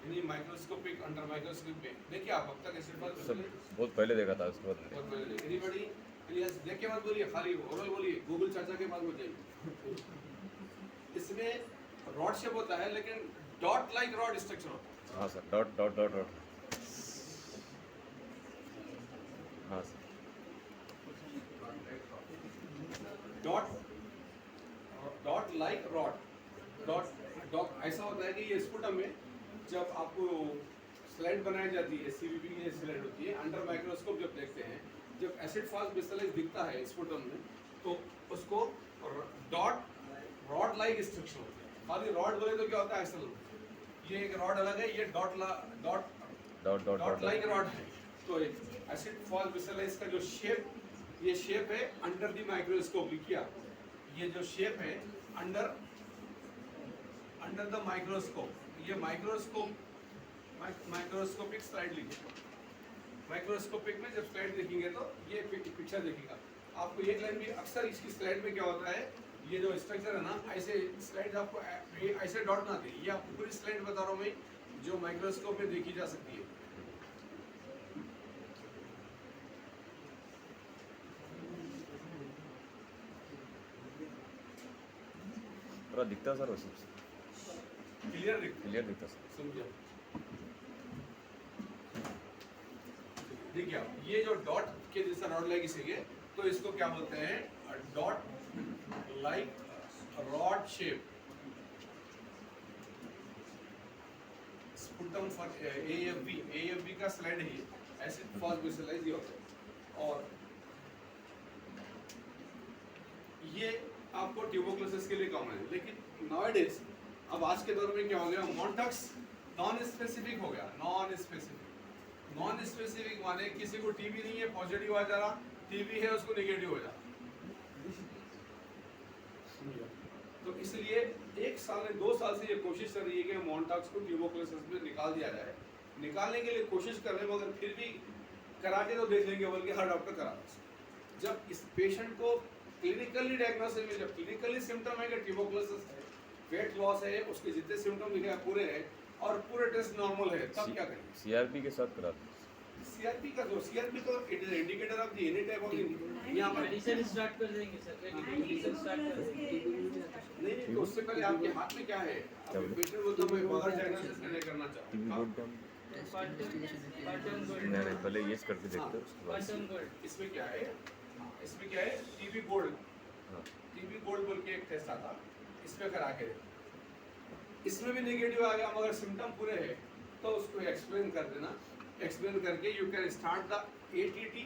A: यानी माइक्रोस्कोपिक, अंडर माइक्रोस्कोप में। देखिए आप अब तक एसिड फास्ट
C: सब बहुत पहले देखा था, उसके बाद
A: बहुत पहले देखा। एनीबॉडी इलियास, देख के मत बोलिए, खाली ओरल बोलिए, गूगल चाचा के पास में जाइए। इसमें रॉड शेप होता है, लेकिन डॉट लाइक रॉड स्ट्रक्चर होता है।
C: हाँ sir, dot dot dot dot. हाँ sir
A: dot like rod dot ऐसा होता है कि ये स्पुटम में जब आपको स्लाइड बनाई जाती है, सीवीपी की स्लाइड होती है, अंडर माइक्रोस्कोप जब देखते हैं, जब एसिड फास्ट बेसिलस दिखता है स्पुटम में, तो उसको डॉट रॉड लाइक स्ट्रक्चर होती है। खाली रॉड बोले तो क्या होता है, असल ये एक रॉड अलग है, ये डॉट लाइक रॉड है। तो एसिड फास्ट बेसिलस का जो शेप, ये शेप है अंडर द माइक्रोस्कोप, लिखिए ये जो शेप है अंडर द माइक्रोस्कोप, ये माइक्रोस्कोपिक स्लाइड लिखिए। माइक्रोस्कोपिक में जब स्लाइड देखेंगे तो ये पिक्चर देखिएगा आपको। एक लाइन भी अक्सर इसकी स्लाइड में क्या होता है, ये जो स्ट्रक्चर है ना, ऐसे स्लाइड आपको ऐसे डॉट ना दे, ये आपको पूरी स्लाइड बता रहा हूँ मैं, जो माइक्रोस्कोप में देखी जा सकती है।
C: पूरा दिखता सर वैसे
A: क्लियर
C: दिखता सर।
A: समझिए, देखिए आप ये जो डॉट के जैसा रॉड लाइक इसीलिए, तो इसको क्या बोलते हैं, dot like rod shape sputum for AFB का स्लाइड है, एसिड फास्ट बेसिलस ये होता है। और ये आपको ट्यूबरकुलोसिस के लिए कॉमन है, लेकिन नाउअडेज अब आज के दौर में क्या हो गया, मॉन्टक्स नॉन स्पेसिफिक हो गया। नॉन स्पेसिफिक माने किसी को टीबी नहीं है, पॉजिटिव आ जा रहा, टीबी है उसको नेगेटिव हो जा रहा। तो इसलिए 1 साल या 2 साल से ये कोशिश कर रही है कि मॉन्टक्स को ट्यूबरकुलोसिस में निकाल दिया जाए। निकालने के लिए कोशिश कर रहे हैं, मगर फिर भी करा के तो देख लेंगे, बल्कि हर डॉक्टर करा। जब इस पेशेंट को क्लिनिकली डायग्नोसिस में, जब क्लिनिकली सिम्टम है कि ट्यूबरकुलोसिस है, वेट लॉस है, उसके जितने सिम्टम लिखे हैं पूरे हैं और पूरे टेस्ट नॉर्मल है, तब क्या करें?
C: CRP के साथ कराते हैं।
A: CRP का जो CRP तो it is indicator of the any type of यहां पर
D: मेडिसिन स्टार्ट कर देंगे सर, मेडिसिन स्टार्ट कर देंगे।
A: नहीं, तो उससे पहले आपके हाथ में क्या है? अब पेशेंट बोलता है मैं बगैर डायग्नोसिस नहीं करना चाहता।
C: टीबी बोर्ड हम नहीं पहले ये करके देखते हैं उसके बाद।
A: इसमें क्या है, इसमें क्या है, टीबी गोल्ड बोल के एक टेस्ट आता, इसमें करा के इसमें भी नेगेटिव आ गया, मगर सिम्टम पूरे है, तो उसको एक्सप्लेन कर देना। एक्सप्लेन करके you can start the ATT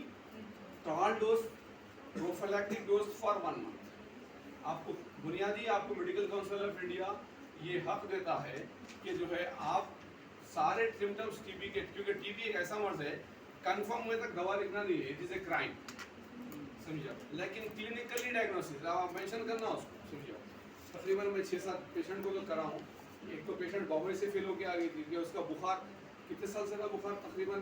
A: trial dose prophylactic dose for 1 month. आपको बुनियादी, आपको मेडिकल काउंसिल ऑफ इंडिया ये हक देता है कि जो है आप सारे सिम्टम्स टीबी के, क्योंकि टीबी एक ऐसा मर्ज है कंफर्म हुए तक दवा लिखना नहीं है, इट इज ए क्राइम, समझिए। लेकिन क्लिनिकली डायग्नोसिस आप मेंशन करना उसको, समझिए। तकरीबन मैं 6-7 पेशेंट को तो करा हूँ। एक तो पेशेंट बॉम्बे से फेल होकर आ गई थी कि उसका बुखार कितने साल से था, बुखार तकरीबन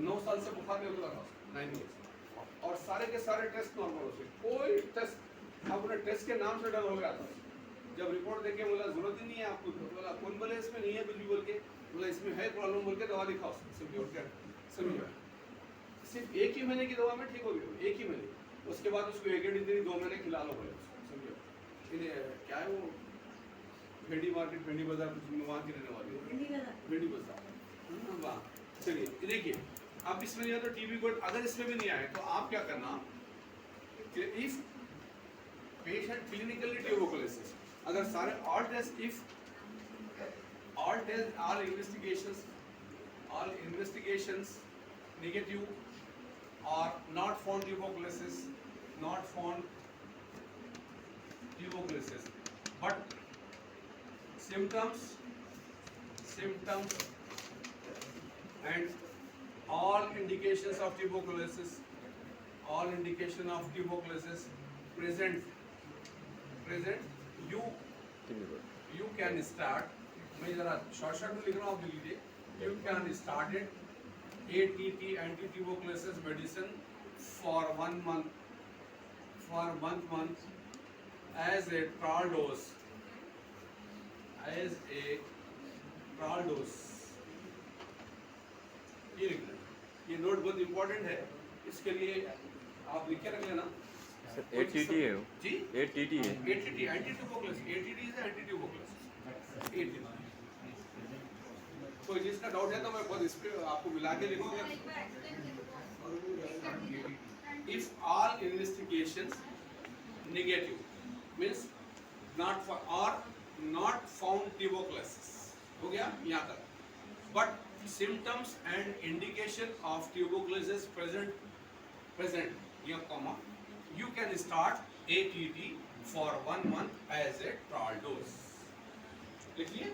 A: 9 साल से बुखार नहीं उतरा था, 9 ईयर्स, और सारे के सारे टेस्ट नॉर्मल हो, कोई टेस्ट, अपने टेस्ट के नाम से डर हो गया था। जब रिपोर्ट देखे बोला जरूरत ही नहीं है आपको, बोला कौन बोले इसमें नहीं है कुछ भी, बोल के बोला इसमें है प्रॉब्लम, बोल के दवा लिखा समझिए। सिर्फ 1 ही महीने की दवा में ठीक हो गई, 1 ही महीने। उसके बाद उसको AKD 2 महीने खिला लो बोले, समझिए। क्या है वो भेड़ी मार्केट, भेड़ी बाजार, कुछ वहाँ की रहने वाली है, भेड़ी बाजार, वाह। चलिए देखिए, अब इसमें नहीं है तो टीबी गोल्ड, अगर इसमें भी नहीं आए तो आप क्या करना, इफ पेशेंट क्लिनिकली ट्यूबरकुलोसिस, अगर सारे all test, if all test, all investigations negative और not found tuberculosis, but symptoms and all indications of tuberculosis present, you can start, मैं जरा शॉर्ट में लिख रहा हूँ, आप लिख लीजिए, you can start it ATT anti-tuberculosis medicine for 1 month as a trial dose, ये लिखना, ये नोट बहुत इंपॉर्टेंट है, इसके लिए आप लिख के रख लेना।
C: ATT है वो
A: जी,
C: ATT है।
A: ATT anti-tuberculosis, ATT is anti-tuberculosis. ATT कोई जिसका डाउट है तो मैं बहुत इस पे आपको मिला के लिखूंगा। If all investigations negative means not for or not found tuberculosis, हो गया यहाँ तक. But symptoms and indication of tuberculosis present here comma, you can start ATT for 1 month as a trial dose. लिखिए,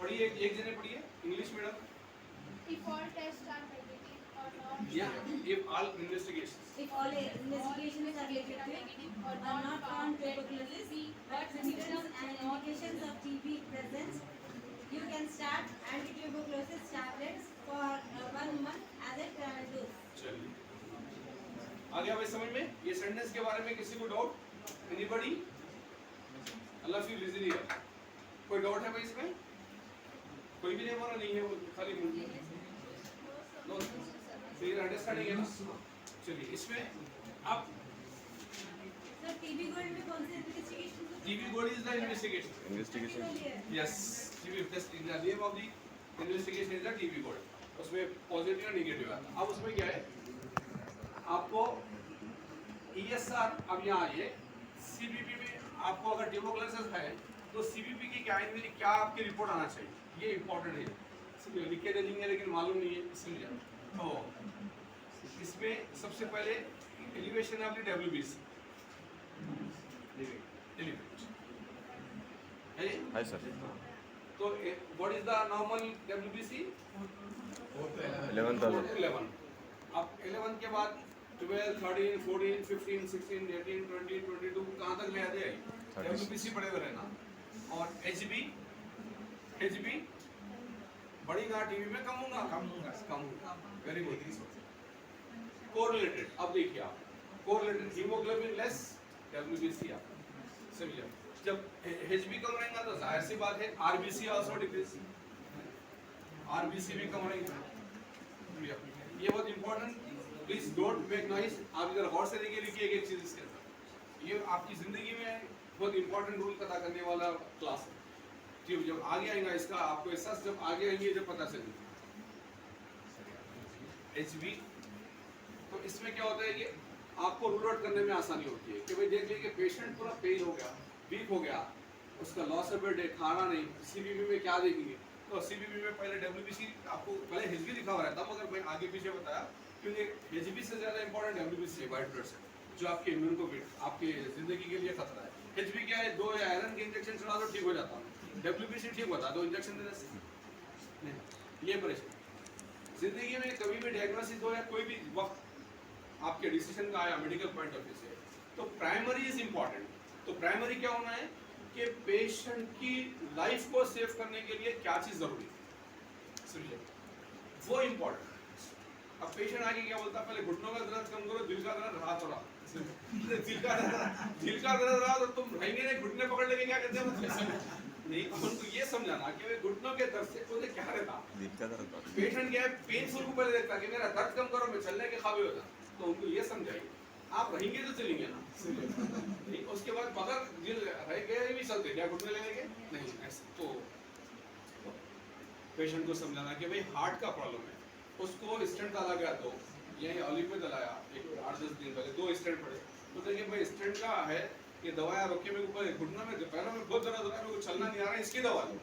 A: पढ़िए, एक जने पढ़िए English medium.
E: If all tests are negative or not
A: Yeah, if all investigations.
F: If all investigations are negative or not found tuberculosis, but symptoms and indications of TB present, you can start anti-tuberculosis tablets for 1 month as a trial dose.
A: चलिए, आ गया भाई समझ में? ये sentence के बारे में किसी को डाउट? एनीबॉडी? अल्लाह फील इजीली है. कोई डाउट है भाई इसमें? कोई भी नहीं, हमारा नहीं है, वो खाली नो. क्लियर अंडरस्टैंडिंग है ना? चलिए, इसमें अब
F: Sir, TB gold में कौन से investigation?
A: TB gold is the investigation.
C: Investigation.
A: Yes, TB test in the name of the investigation is the TB gold. उसमें पॉजिटिव और नेगेटिव आता है. अब उसमें क्या है? आपको ESR, अब यहाँ आइए, CBP में आपको अगर ट्यूबरकुलोसिस है तो CBP की क्या आपकी रिपोर्ट आना चाहिए, ये इंपॉर्टेंट है. लिख के दे देंगे लेकिन मालूम नहीं है, इसलिए तो इसमें सबसे पहले elevation of the WBC
C: hi sir.
A: तो what is the normal WBC?
C: 11,000.
A: 11. अब 11 के बाद 12, 13, 14, 15, 16, 18, 20, 22 कहाँ तक ले आते हैं? WBC पड़े हुए रहना. और HB बढ़ेगा, टीवी में कम होगा. Very good. कोरिलेटेड, अब देखिए आप, कोरिलेटेड हीमोग्लोबिन लेस WBC आप समझिए. जब HB कम रहेगा तो जाहिर सी बात है RBC आल्सो डिक्रीज, RBC भी कम रहेगा. ये बहुत important, please don't make noise. आप इधर गौर से देखिए, लिखिए एक चीज इसके अंदर. ये आपकी जिंदगी में बहुत इंपॉर्टेंट रोल अदा करने वाला क्लास है. ठीक, जब आगे आएगा इसका आपको एहसास, जब आगे आएंगे जब पता चलेगा. HB, तो इसमें क्या होता है कि आपको रूल आउट करने में आसानी होती है कि भाई देख लीजिए पेशेंट पूरा फेल हो गया, वीक हो गया, उसका लॉस ऑफ ब्लड खाना नहीं. CBP में क्या देखेंगे? तो CBP में पहले WBC आपको पहले HB लिखा हुआ रहता, मगर मैं आगे पीछे बताया क्योंकि HB से ज़्यादा इंपॉर्टेंट WBC है, वाइट ब्लड सेल, जो आपके इम्यून को आपके जिंदगी के लिए खतरा है. HB क्या है? 2 आयरन के इंजेक्शन चला दो ठीक हो जाता है. WBC ठीक होता, 2 इंजेक्शन देने से नहीं. ये परेशान जिंदगी में कभी भी डायग्नोसिस हो या कोई भी वक्त आपके डिसीजन का आया मेडिकल पॉइंट ऑफ व्यू से, तो प्राइमरी इज इंपॉर्टेंट. तो प्राइमरी क्या होना है कि पेशेंट की लाइफ को सेव करने के लिए क्या चीज जरूरी है, समझिए, वो इंपॉर्टेंट. अब पेशेंट आगे क्या बोलता है? पहले घुटनों का दर्द कम करो, दिल का दर्द रहा तो रहा. दिल का दर्द रहा तो तुम रहेंगे नहीं, घुटने पकड़ लेके क्या करते हैं नहीं. उनको ये समझाना कि घुटनों के दर्द से मुझे क्या रहता. पेशेंट क्या है, पेनफुल को पहले देखता कि मेरा दर्द कम करो, मैं चलने के काबिल होता. तो उनको ये समझाइए, आप रहेंगे तो चलेंगे ना नहीं. उसके बाद बगैर दिल रह गए भी चलते, क्या घुटने लगेंगे नहीं. तो पेशेंट को समझाना कि भाई हार्ट का प्रॉब्लम है, उसको स्टेंट डाला गया, तो यही ऑलिव में डलाया 8-10 दिन पहले 2 स्टेंट पड़े. तो देखिए भाई स्टेंट का है, ये दवाया रोके, मेरे ऊपर घुटना में पैरों में बहुत दर्द हो रहा है, मेरे को चलना नहीं आ रहा है, इसकी दवा लो.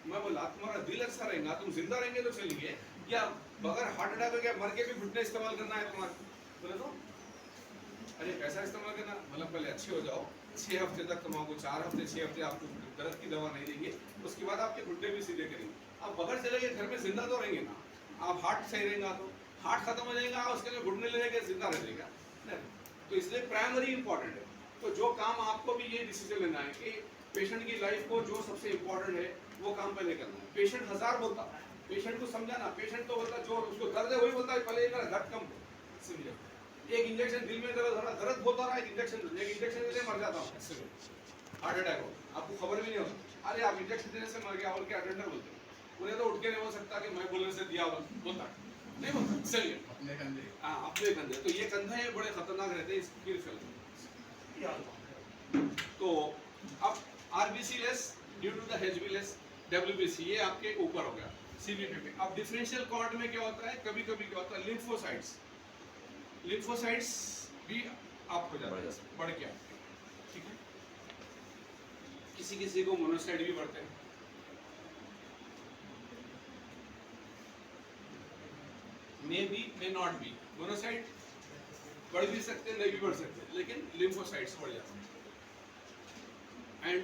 A: मैं बोला तुम्हारा दिल अच्छा रहेगा, तुम जिंदा रहेंगे तो चलेंगे, या बगैर हार्ट अटैक हो गया मर के भी घुटने इस्तेमाल करना है तुम्हारा? बोले तो अरे कैसा इस्तेमाल करना? मतलब पहले अच्छे हो जाओ, 6 हफ्ते तक तुम आपको 4 हफ्ते 6 हफ्ते आपको दर्द की दवा नहीं देंगे, उसके बाद आपके घुटने भी सीधे करेंगे. आप बगैर चले गए घर में जिंदा तो रहेंगे ना. आप हार्ट सही रहेगा तो हार्ट खत्म हो जाएगा, उसके लिए घुटने लेके जिंदा रह जाएगा. तो इसलिए प्राइमरी इंपॉर्टेंट है. तो जो काम आपको भी ये डिसीजन लेना है कि पेशेंट की लाइफ को जो सबसे इंपॉर्टेंट है वो काम पहले करना है. पेशेंट 1000 बोलता, पेशेंट को समझाना. पेशेंट तो बोलता जो उसको दर्द है वही बोलता है पहले मेरा दर्द कम हो. समझे, एक इंजेक्शन दिल में दर्द होता रहा, एक इंजेक्शन देने मर जाता हूँ, हार्ट अटैक हो, आपको खबर भी नहीं होता. अरे आप इंजेक्शन देने से मर गया और क्या अटेंडर बोलते हैं, उन्हें तो उठ के नहीं बोल सकता कि मैं बोलने से दिया बोलता नहीं बोलता. चलिए
B: अपने कंधे.
A: हाँ, अपने कंधे. तो ये कंधे बड़े खतरनाक रहते हैं इसकी रिफिल. तो अब RBC less due to the HB less WBC, ये आपके ऊपर हो गया CBP में. अब डिफरेंशियल कॉर्ड में क्या होता है, कभी कभी क्या होता है लिम्फोसाइट्स लिम्फोसाइट्स भी आप हो जाते
C: बढ़
A: हैं,
C: जाते
A: बढ़ गया, ठीक है। किसी किसी को मोनोसाइट भी बढ़ते हैं। May be may not be, monocyte बढ़ भी सकते हैं, नहीं भी बढ़ सकते, लेकिन लिम्फोसाइट्स बढ़ जाते हैं। And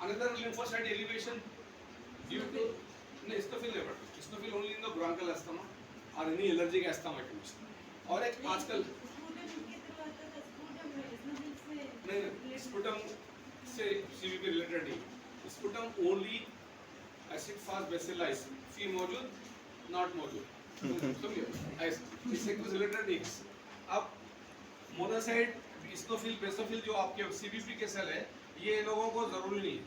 A: another lymphocyte elevation due to स्टोफिल लेवल, स्टोफिल only in the bronchial asthma और एनी एलर्जिक अस्थमा कंडीशन। और एक आजकल नहीं स्पुटम से सीवीपी रिलेटेड नहीं, sputum only acid fast bacilli फी मौजूद नॉट मौजूद, समझिए इससे कुछ रिलेटेड नहीं। अब मोनोसाइट स्टोफिल बेसोफिल जो आपके सीवीपी के सेल है, ये लोगों को जरूरी नहीं है।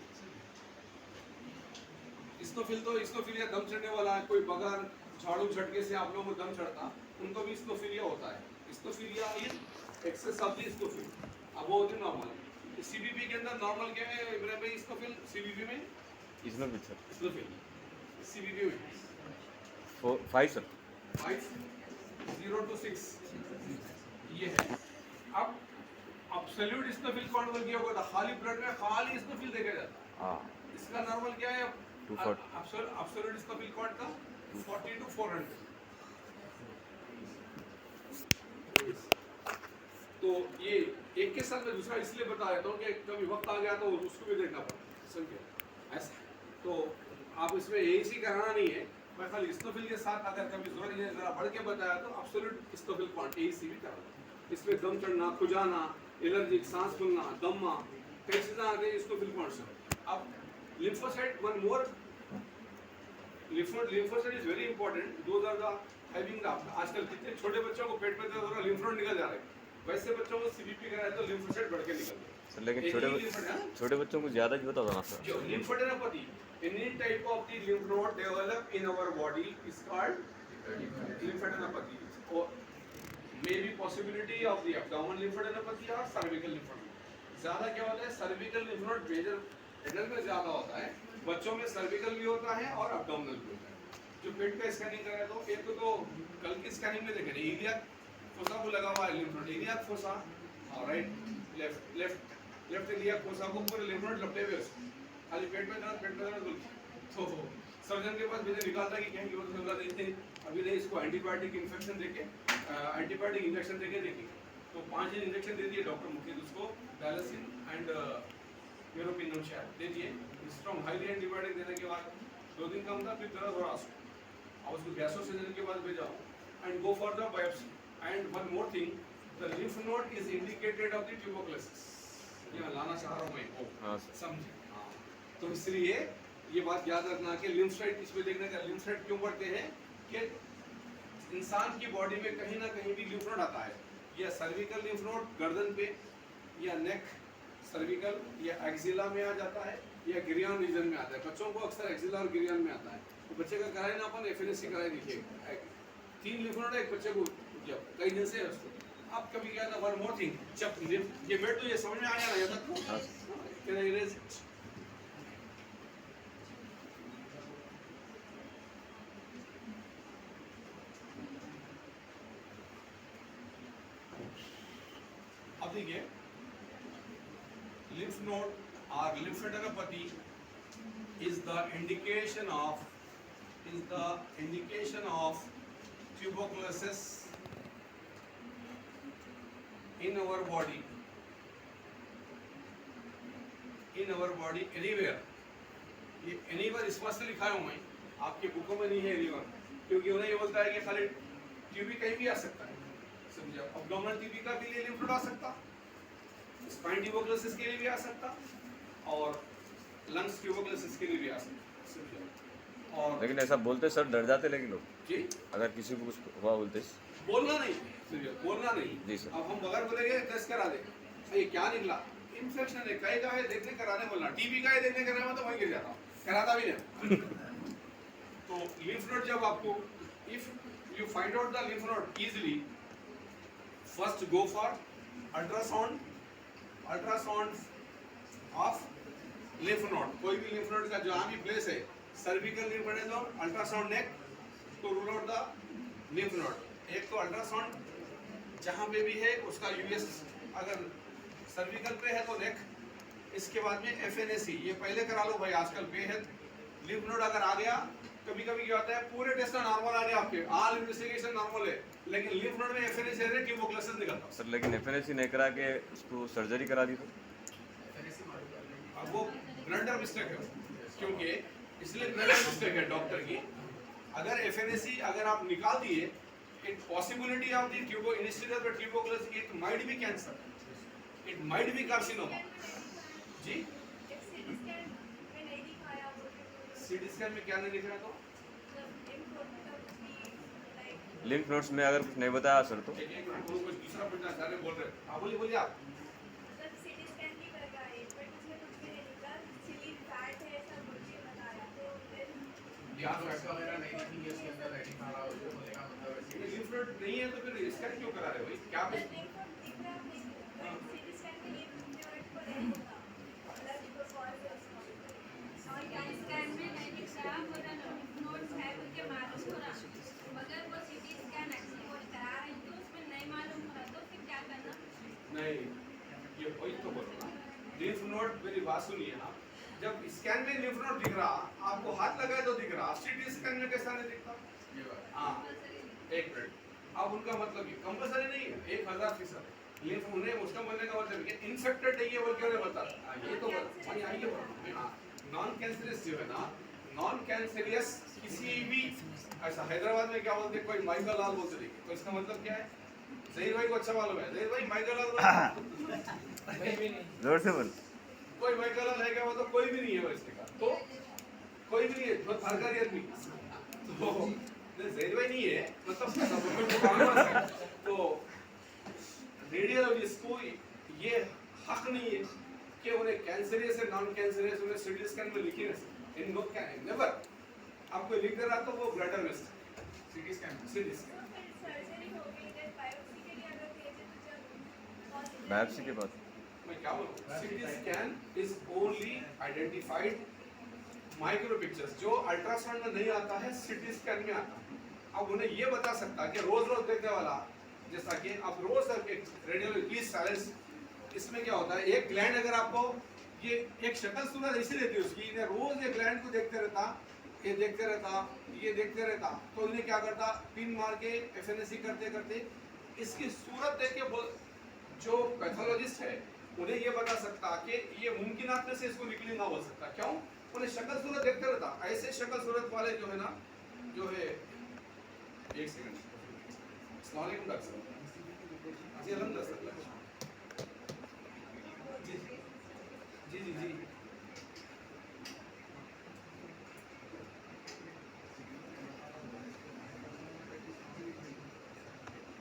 A: स्टोफिल तो स्टोफिलिया दम चढ़ने वाला है, कोई बगैर झाड़ू झटके से आप लोगों को दम चढ़ता, उनको भी स्टोफिलिया होता है। स्टोफिलिया इज एक्सेस ऑफ द स्टोफिल, अब वो होती नॉर्मल। सीबीपी के अंदर नॉर्मल क्या है इब्राहिम भाई? स्टोफिल सीबीपी में
C: इसमें भी सर
A: स्टोफिल सीबीपी में
C: 5 सर
A: 5 0 to 6 ये है। अब एब्सोल्यूट स्टोफिल काउंट बोल किया होगा था, खाली ब्लड में खाली स्टोफिल देखा जाता है।
C: हाँ
A: इसका नॉर्मल क्या है?
C: 240
A: एब्सोल्यूट स्टोफिल काउंट का 40 to 400। तो ये एक के साथ में दूसरा इसलिए बता देता हूँ कि कभी वक्त आ गया तो उसको भी देखना पड़ता है, समझे ऐसा। तो आप इसमें एसी कराना नहीं है, मैं खाली स्टोफिल के साथ अगर कभी जरूरत है जरा बढ़ के बताया तो एब्सोल्यूट स्टोफिल काउंट एसी भी कराना। इसमें दम चढ़ना, खुजाना, एलर्जिक, सांस फूलना, दमा, कई चीजें आ गई स्टोफिल काउंट से। अब lymphocyte one more, lymphocyte is very important. Those are the having the आजकल कितने छोटे बच्चों को पेट में दर्द हो रहा है, lymph node निकल जा रहे हैं, वैसे बच्चों को सीबीपी कराए तो lymphocyte बढ़ के निकल जाए।
C: सर लेकिन छोटे बच्चों को ज़्यादा ही बता देना सर।
A: जो lymphadenopathy, any type of the lymph node develop in our body is called lymphadenopathy. Or maybe possibility of the abdominal lymphadenopathy or cervical lymphadenopathy. ज़्यादा क्या होता है? cervical lymph node major adult में ज़्यादा होता है, बच्चों में सर्विकल भी होता है और अब्डोमिनल भी होता है। जो पेट का स्कैनिंग कराए तो एक तो कल की स्कैनिंग में देखें इलियाक फोसा को लगा हुआ है लिम्फ नोड, इलियाक फोसा और राइट लेफ्ट इलियाक फोसा को पूरे लिम्फ नोड लपटे हुए उसको, खाली पेट में दर्द तो सर्जन के पास भेजे, निकालता कि कहीं की वजह से बोला देते अभी नहीं, इसको एंटीबायोटिक इन्फेक्शन देके एंटीबायोटिक इंजेक्शन देके देखिए। तो 5 दिन इंजेक्शन दे दिए डॉक्टर मुफीद, उसको डायलिसिन एंड यूरोपियन शायद दे दिए स्ट्रॉन्ग हाईली एंटीबायोटिक देने के बाद 2 दिन कम था, फिर दर्द हो रहा और उसको गैसो सीजन के बाद भेजा and go for the biopsy. And one more thing, the lymph node is indicated of the tuberculosis, ये लाना चाह रहा हूँ मैं,
C: हाँ
A: समझे? तो इसलिए ये बात याद रखना कि लिम्फोसाइट इसमें देखने का, लिम्फोसाइट क्यों बढ़ते हैं कि इंसान की बॉडी में कहीं ना कहीं भी लिम्फ नोड आता है, या सर्विकल लिम्फ नोड गर्दन पे या नेक सर्विकल या एक्सिला में आ जाता है या गिरियान रीजन में आता है। बच्चों को अक्सर एक्सिला और गिरियान में आता है, तो बच्चे का कराए ना अपन एफएनएससी कराए, देखिए 3 लिम्फ नोड एक बच्चे को कई दिन से है उसको। अब कभी क्या था, वन मोर थिंग, जब ये बैठ तो ये समझ में आ गया ना ये तक कैन आई इरेज इट? अब देखिए lymph node or lymphadenopathy is the indication of tuberculosis in our body anywhere। ये anywhere स्पष्ट लिखा है मैं, आपके बुकों में नहीं है anywhere, क्योंकि उन्हें ये बोलता है कि खाली टीबी कहीं भी आ सकता है, समझे? एब्डोमिनल टीबी का भी लिम्फ नोड आ सकता, स्पाइन ट्यूबरकुलोसिस के लिए भी आ सकता और लंग्स ट्यूबरकुलोसिस के लिए भी आ सकता, समझे? और
C: लेकिन ऐसा बोलते सर डर जाते लेकिन लोग,
A: जी
C: अगर किसी को कुछ हुआ बोलते
A: बोलना नहीं, समझे? बोलना नहीं
C: जी सर।
A: अब हम बगैर बोलेंगे टेस्ट करा दे, ये क्या निकला? इन्फेक्शन है, कहीं का है देखने कराने बोलना, टीबी का है देखने कराने में तो वहीं गिर जाता, कराता भी नहीं। तो लिम्फ नोड जब आपको, if you find out the lymph node easily, first go for ultrasound of lymph node, कोई भी लिम्फ नोड का जहाँ भी प्लेस है, सर्विकल लिम्फ नोड और ultrasound neck to rule out the lymph node. एक तो अल्ट्रासाउंड जहाँ पे भी है उसका यूएस, अगर सर्विकल पे है तो नेक, इसके बाद में एफएनएसी ये पहले करा लो भाई, आजकल पे है। लिम्फ नोड अगर आ गया, कभी कभी क्या होता है पूरे टेस्ट नॉर्मल आ रहे आपके, ऑल इन्वेस्टिगेशन नॉर्मल है, लेकिन लिम्फ नोड में एफएनएसी है, ट्यूबरकुलोसिस निकलता
C: सर लेकिन एफएनएसी नहीं करा के उसको सर्जरी करा दी तो
A: अब वो ब्लंडर मिस्टेक है, क्योंकि इसलिए ब्लंडर मिस्टेक है डॉक्टर की। अगर एफएनएसी अगर आप निकाल दिए, it possibility of the tubo instead of tuberculosis, it might be cancer, it might be carcinoma. जी सीटी स्कैन में क्या नहीं दिख रहा? तो
C: लिम्फ नोड्स में अगर कुछ नहीं बताया सर तो
A: एक मिनट, वो कुछ दूसरा पूछना चाह रहे, बोल रहे। हाँ बोलिए बोलिए आप।
B: वगैरह नहीं थी इसके अंदर रेटिंग आ रहा हो जो बोलेगा मतलब ऐसे
A: लिम्फ नोड नहीं है तो फिर स्कैन क्यों करा रहे हो भाई? क्या नहीं, ये वही तो बोल रहा हूँ। लिम्फ नोड मेरी बात सुनिए ना, जब स्कैन में लिम्फ नोड दिख रहा, आपको हाथ लगाए तो दिख रहा, सीटी स्कैन में कैसा नहीं दिखता?
B: ये बात
A: हाँ एक मिनट, अब उनका मतलब ये कंपलसरी नहीं है 1000%। लिम्फ उन्हें उसका बोलने का मतलब है इन्फेक्टेड नहीं है बोल के उन्हें बता, ये तो भाई आइए नॉन कैंसरियस जो है ना, नॉन कैंसरियस किसी भी, ऐसा हैदराबाद में क्या बोलते हैं, कोई माइकल लाल बोलते देखिए, तो इसका मतलब क्या है? जहीर भाई को अच्छा मालूम है, जहीर भाई माइकल लाल
C: जोर से बोल।
A: कोई माइकल लाल है क्या? वो तो कोई भी नहीं है वैसे का, तो कोई भी नहीं है, बहुत सरकारी आदमी, तो जहीर भाई नहीं है मतलब तो रेडियोलॉजिस्ट को ये हक नहीं है कि उन्हें कैंसरियस है नॉन कैंसरियस उन्हें सीटी स्कैन में लिखी नहीं, इन नो कैन नेवर, आपको लिख दे रहा तो वो ब्लडर में
B: CT scan
A: CT scan
C: biopsy के बाद
A: मैं क्या बोलूं, CT scan is only identified micro pictures जो अल्ट्रासाउंड में नहीं आता है, सीटी स्कैन में आता है। अब उन्हें ये बता सकता कि रोज रोज देखने वाला, जैसा कि आप रोज रेडियोलॉजी प्लीज साइलेंस, इसमें क्या होता है, एक ग्लैंड अगर आपको ये एक शक्ल सूरत ऐसी रहती है उसकी, इन्हें रोज एक ग्लैंड को देखते रहता, ये देखते रहता, ये देखते रहता, तो इन्हें क्या करता, पिन मार के एफएनएसी करते करते इसकी सूरत देख के जो पैथोलॉजिस्ट है उन्हें ये बता सकता कि ये मुमकिनात में से इसको निकली ना हो सकता। क्यों? उन्हें शक्ल सूरत देखते रहता। ऐसे शक्ल सूरत वाले जो है ना, जो है, एक सेकंड, अस्सलाम वालेकुम डॉक्टर साहब। जी अल्हम्दुलिल्लाह जी जी जी जी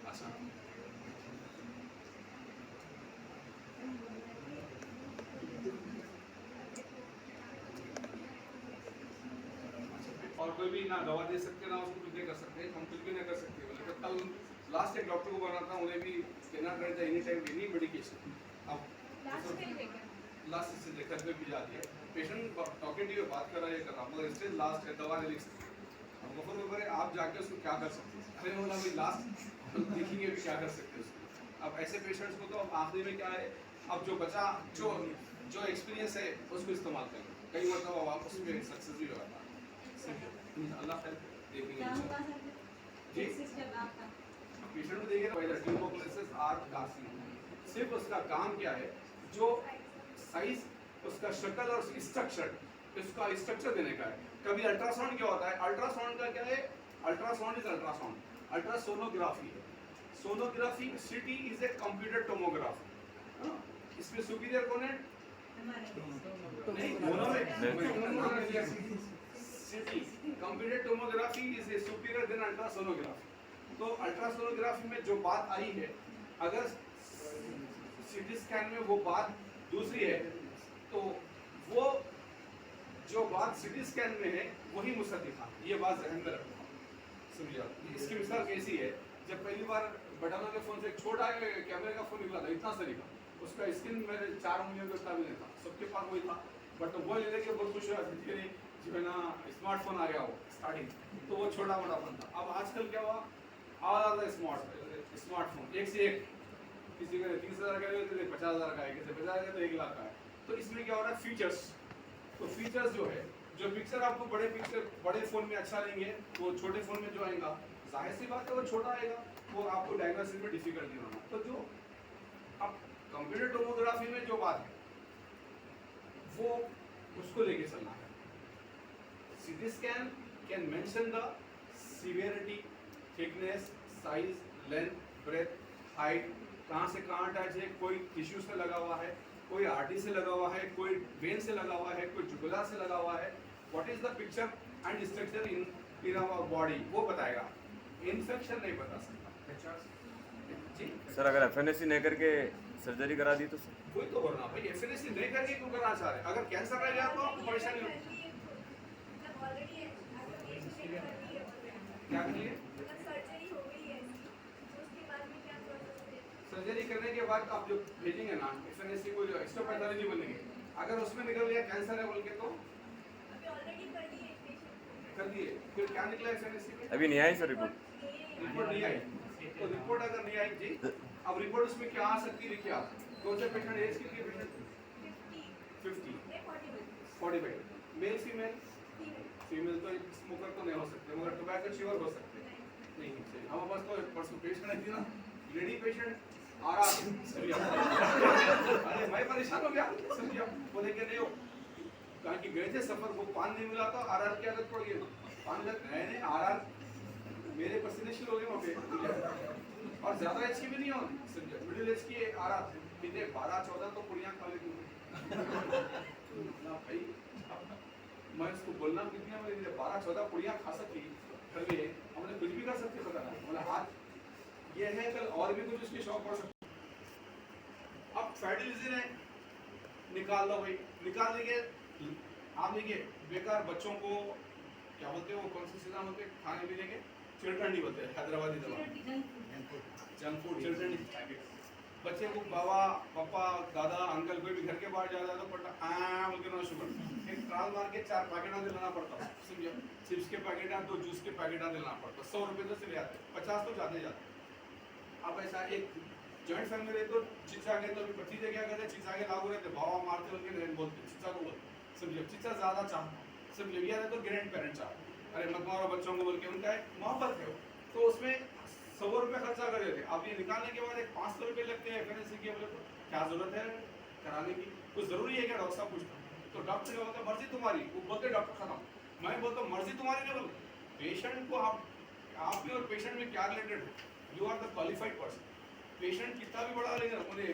A: अच्छा और कोई भी ना दवा दे सकते ना उसको कुछ नहीं कर सकते, हम कुछ भी नहीं कर सकते। बोले तो कल लास्ट एक डॉक्टर को बना था, उन्हें भी कहना रहता है एनी टाइम एनी मेडिकेशन। अब लास्ट से देखकर पे भी जाती है, पेशेंट टॉकेटिव है, बात कर रहा है, कर रहा मतलब स्टेज लास्ट है, दवा नहीं लिख सकते। अब गफर वगैरह आप जाके उसको क्या कर सकते हैं? अरे बोला भाई लास्ट देखेंगे भी क्या कर सकते हैं उसको। अब ऐसे पेशेंट्स को तो अब आखिरी में क्या है, अब जो बचा जो एक्सपीरियंस है उसको इस्तेमाल करें। कई मतलब आप उसमें सक्सेस भी होगा। अल्लाह खैर
F: क्या
A: देखेंगे
F: होगा सर?
A: जी
F: सिस्टम आपका
A: पेशेंट को देखिए ना, ट्यूबरकुलोसिस आर कार्सिनोमा, सिर्फ उसका काम क्या है, जो साइज उसका शक्ल और स्ट्रक्चर, इसका स्ट्रक्चर देने का है। कभी अल्ट्रासाउंड क्या होता है, अल्ट्रासाउंड का क्या है, अल्ट्रासाउंड इज अल्ट्रासाउंड, अल्ट्रासोनोग्राफी है। Sonography CT is a computer tomography. इसमें सुपीरियर कौन है? नहीं दोनों में CT computer tomography is a superior than ultrasonography. तो अल्ट्रासोनोग्राफी में जो बात आई है, अगर सीटी स्कैन में वो बात दूसरी है, तो वो जो बात सीटी स्कैन में है वही मुसद्दिक है। ये बात ज़हन में रखो, समझिए। इसकी मिसाल कैसी है, जब पहली बार बटनों के फ़ोन से एक छोटा कैमरे का फ़ोन निकला था, इतना सा निकला, उसका स्क्रीन मेरे 4 उंगलियों के उतना भी नहीं था, सबके पास वही था। बट वो ले लेके बहुत खुश हुआ कि जो है ना स्मार्टफोन आ गया, वो स्टार्टिंग तो वो छोटा मोटा फोन था। अब आजकल क्या हुआ, ऑल आर द स्मार्टफोन, एक से एक, किसी का 30,000 का है, किसी 50,000 का है, किसी 50,000 का तो 1 लाख का है। तो इसमें क्या हो रहा है, फीचर्स। तो फीचर्स जो है, जो पिक्चर आपको बड़े फोन में अच्छा लेंगे, वो छोटे फोन में जो आएगा, जाहिर सी बात है वो छोटा आएगा, वो आपको डायग्नोसिस में डिफिकल्टी होना। तो जो अब कंप्यूटर टोमोग्राफी में जो बात है वो उसको लेके चलना है। CT scan can mention the severity, thickness, size, length, breadth, height, कहाँ से कहाँ अटैच है, कोई टिश्यू से लगा हुआ है, कोई आर्टरी से लगा हुआ है, कोई वेन से लगा हुआ है, कोई जुगुलार से लगा हुआ है, what is the picture and structure in our body, वो बताएगा। इन्फेक्शन नहीं बता सकता जी।
C: सर अगर एफएनएससी नहीं करके सर्जरी करा दी तो सर?
A: कोई तो बोलना भाई, एफएनएससी नहीं करके क्यों करना चाह रहे हैं? अगर कैंसर रह गया तो आपको परेशानी होगी। क्या करिए, सर्जरी करने के बाद आप जो भेजेंगे ना एफएनएससी को, जो हिस्टोपैथोलॉजी बोलेंगे, अगर उसमें निकल गया कैंसर है बोल के तो कर दिए, फिर क्या निकला एफएनएससी में?
C: अभी नहीं आई सर रिपोर्ट।
A: रिपोर्ट नहीं आई, तो रिपोर्ट अगर नहीं आई जी, अब रिपोर्ट उसमें क्या आ सकती है, लिखिए आप। कौन से पेशेंट, एज कितनी है पेशेंट? 50, 45, male female? फीमेल तो स्मोकर तो नहीं हो सकते, मगर टोबैको च्यूअर हो सकते हैं। नहीं चाहिए हमारे पास तो परसों पेशेंट आई थी ना, लेडी पेशेंट आ रहा अरे मैं परेशान हो गया, समझिए वो लेके नहीं हो, कहाँ कि गए थे सफर, वो पान नहीं मिला तो आरआर की आदत पड़ गई, पान लग नहीं आरआर मेरे पसीने शुरू हो गए वहाँ पे, और ज्यादा एज की भी नहीं हो, समझे मिडिल एज की आरआर, कितने 12-14 तो पुड़ियाँ खा लेती ना भाई। मैं इसको बोलना कितने में 12-14 पुड़ियाँ खा सकती कर लिए, हमने कुछ भी कर सकते पता ना, मतलब आज ये है कल और भी कुछ उसकी शौक पड़ सकती। अब फैटी लिवर है, निकाल दो भाई, निकाल देंगे आप। देखिए बेकार बच्चों को क्या बोलते हैं, वो कौन सी चीज़ें होते हैं खाने पीने के, चिड़कंडी बोलते हैं, हैदराबादी दवा, जंक फूड, चिड़कंडी। बच्चे को बाबा पापा दादा अंकल कोई भी घर के बाहर जा तो पड़ता बोल के ना शुगर, एक ट्राल मार के 4 पैकेट दिलाना पड़ता, समझिए चिप्स के पैकेट, 2 जूस के पैकेट दिलाना पड़ता, 100 रुपये तो चले जाते, 50 तो जाते जाते। अब ऐसा एक जॉइंट फैमिली रहे तो चिच्चा गए तो भतीजे क्या कहते, चिच्चा के लागू रहते, बाबा मारते उनके बोलते चिच्चा को बोलते, समझिए चिच्चा ज़्यादा चाहता, समझिए ये रहते तो ग्रैंड पेरेंट्स चाहते, अरे मत मारो बच्चों को बोल के, उनका एक मोहब्बत है वो, तो उसमें 100 रुपये खर्चा कर देते। अब ये निकालने के बाद एक 500 रुपये लगते हैं एफएनएससी के, बोले तो क्या जरूरत है कराने की, कुछ जरूरी है क्या? डॉक्टर साहब पूछता, तो डॉक्टर क्या बोलता, मर्जी तुम्हारी, वो बोलते डॉक्टर खत्म। मैं बोलता मर्जी तुम्हारी नहीं बोलते, पेशेंट को आपके और पेशेंट में क्या रिलेटेड है, you are the qualified person. Patient कितना भी बड़ा लेगा, उन्हें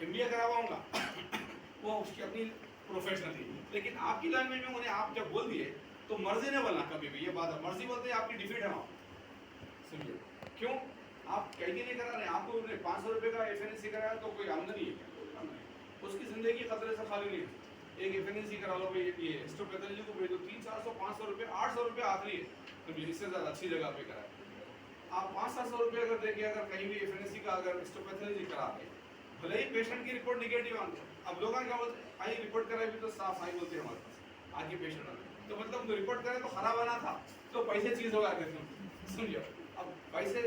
A: MBA करवाऊंगा वो उसकी अपनी प्रोफेशनल थी, लेकिन आपकी लैंग्वेज में उन्हें आप जब बोल दिए तो मर्जी नहीं बोलना कभी भी, ये बात है, मर्जी बोलते हैं आपकी डिफीट है वहाँ, समझिए क्यों आप कहीं नहीं करा रहे, आपको 500 रुपये का एफएनएससी कराया तो कोई आमदनी है, उसकी जिंदगी खतरे से खाली नहीं है। एक एफएनएससी करा लो भाई, ये हिस्टोपैथोलॉजी को भेजो 300-400-500 रुपये, 800 रुपये आखिरी है, तो इससे ज़्यादा अच्छी जगह पे कराए। आप 500-700 रुपये अगर देके अगर कहीं भी एफएनएससी का अगर हिस्टोपैथोलॉजी करा के, भले ही पेशेंट की रिपोर्ट निगेटिव आती है, अब लोग क्या बोलते हैं, आई रिपोर्ट कराई भी तो साफ आई बोलते हैं हमारे पास आगे पेशेंट आते, तो मतलब रिपोर्ट करे तो खराब आना था तो पैसे चीज होगा, समझिए अब पैसे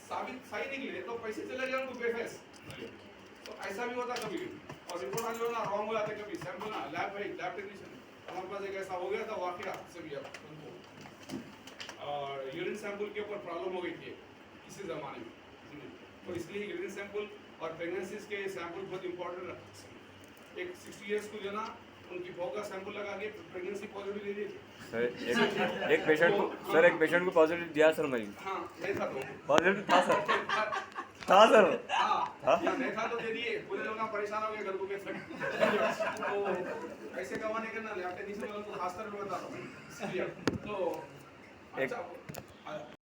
A: साबित सही निकले तो पैसे चले गए उनको बेफेस, तो ऐसा भी होता कभी, और रिपोर्ट आने वाला रॉन्ग हो जाते कभी, सैंपल ना लैब टेक्नीशियन हमारे पास एक ऐसा हो गया था वाकया, समझिए उनको और यूरिन सैंपल के ऊपर प्रॉब्लम हो गई थी किसी ज़माने में, तो इसलिए यूरिन सैंपल और प्रेगनेंसीज के सैंपल बहुत इंपॉर्टेंट रखते हैं। एक 60 इयर्स को जो ना उनकी बहू का सैंपल लगा के प्रेगनेंसी पॉजिटिव ले ली थी
C: सर। एक पेशेंट को पॉजिटिव दिया सर, मैं
A: हाँ नहीं था तो
C: पॉजिटिव था सर
A: या नहीं था तो दे दिए, पूरे लोग परेशान हो गए घर को कैसे, तो ऐसे कमाने के ना लैब टेक्नीशियन वालों को खासतौर पर बता रहा हूँ, तो अच्छा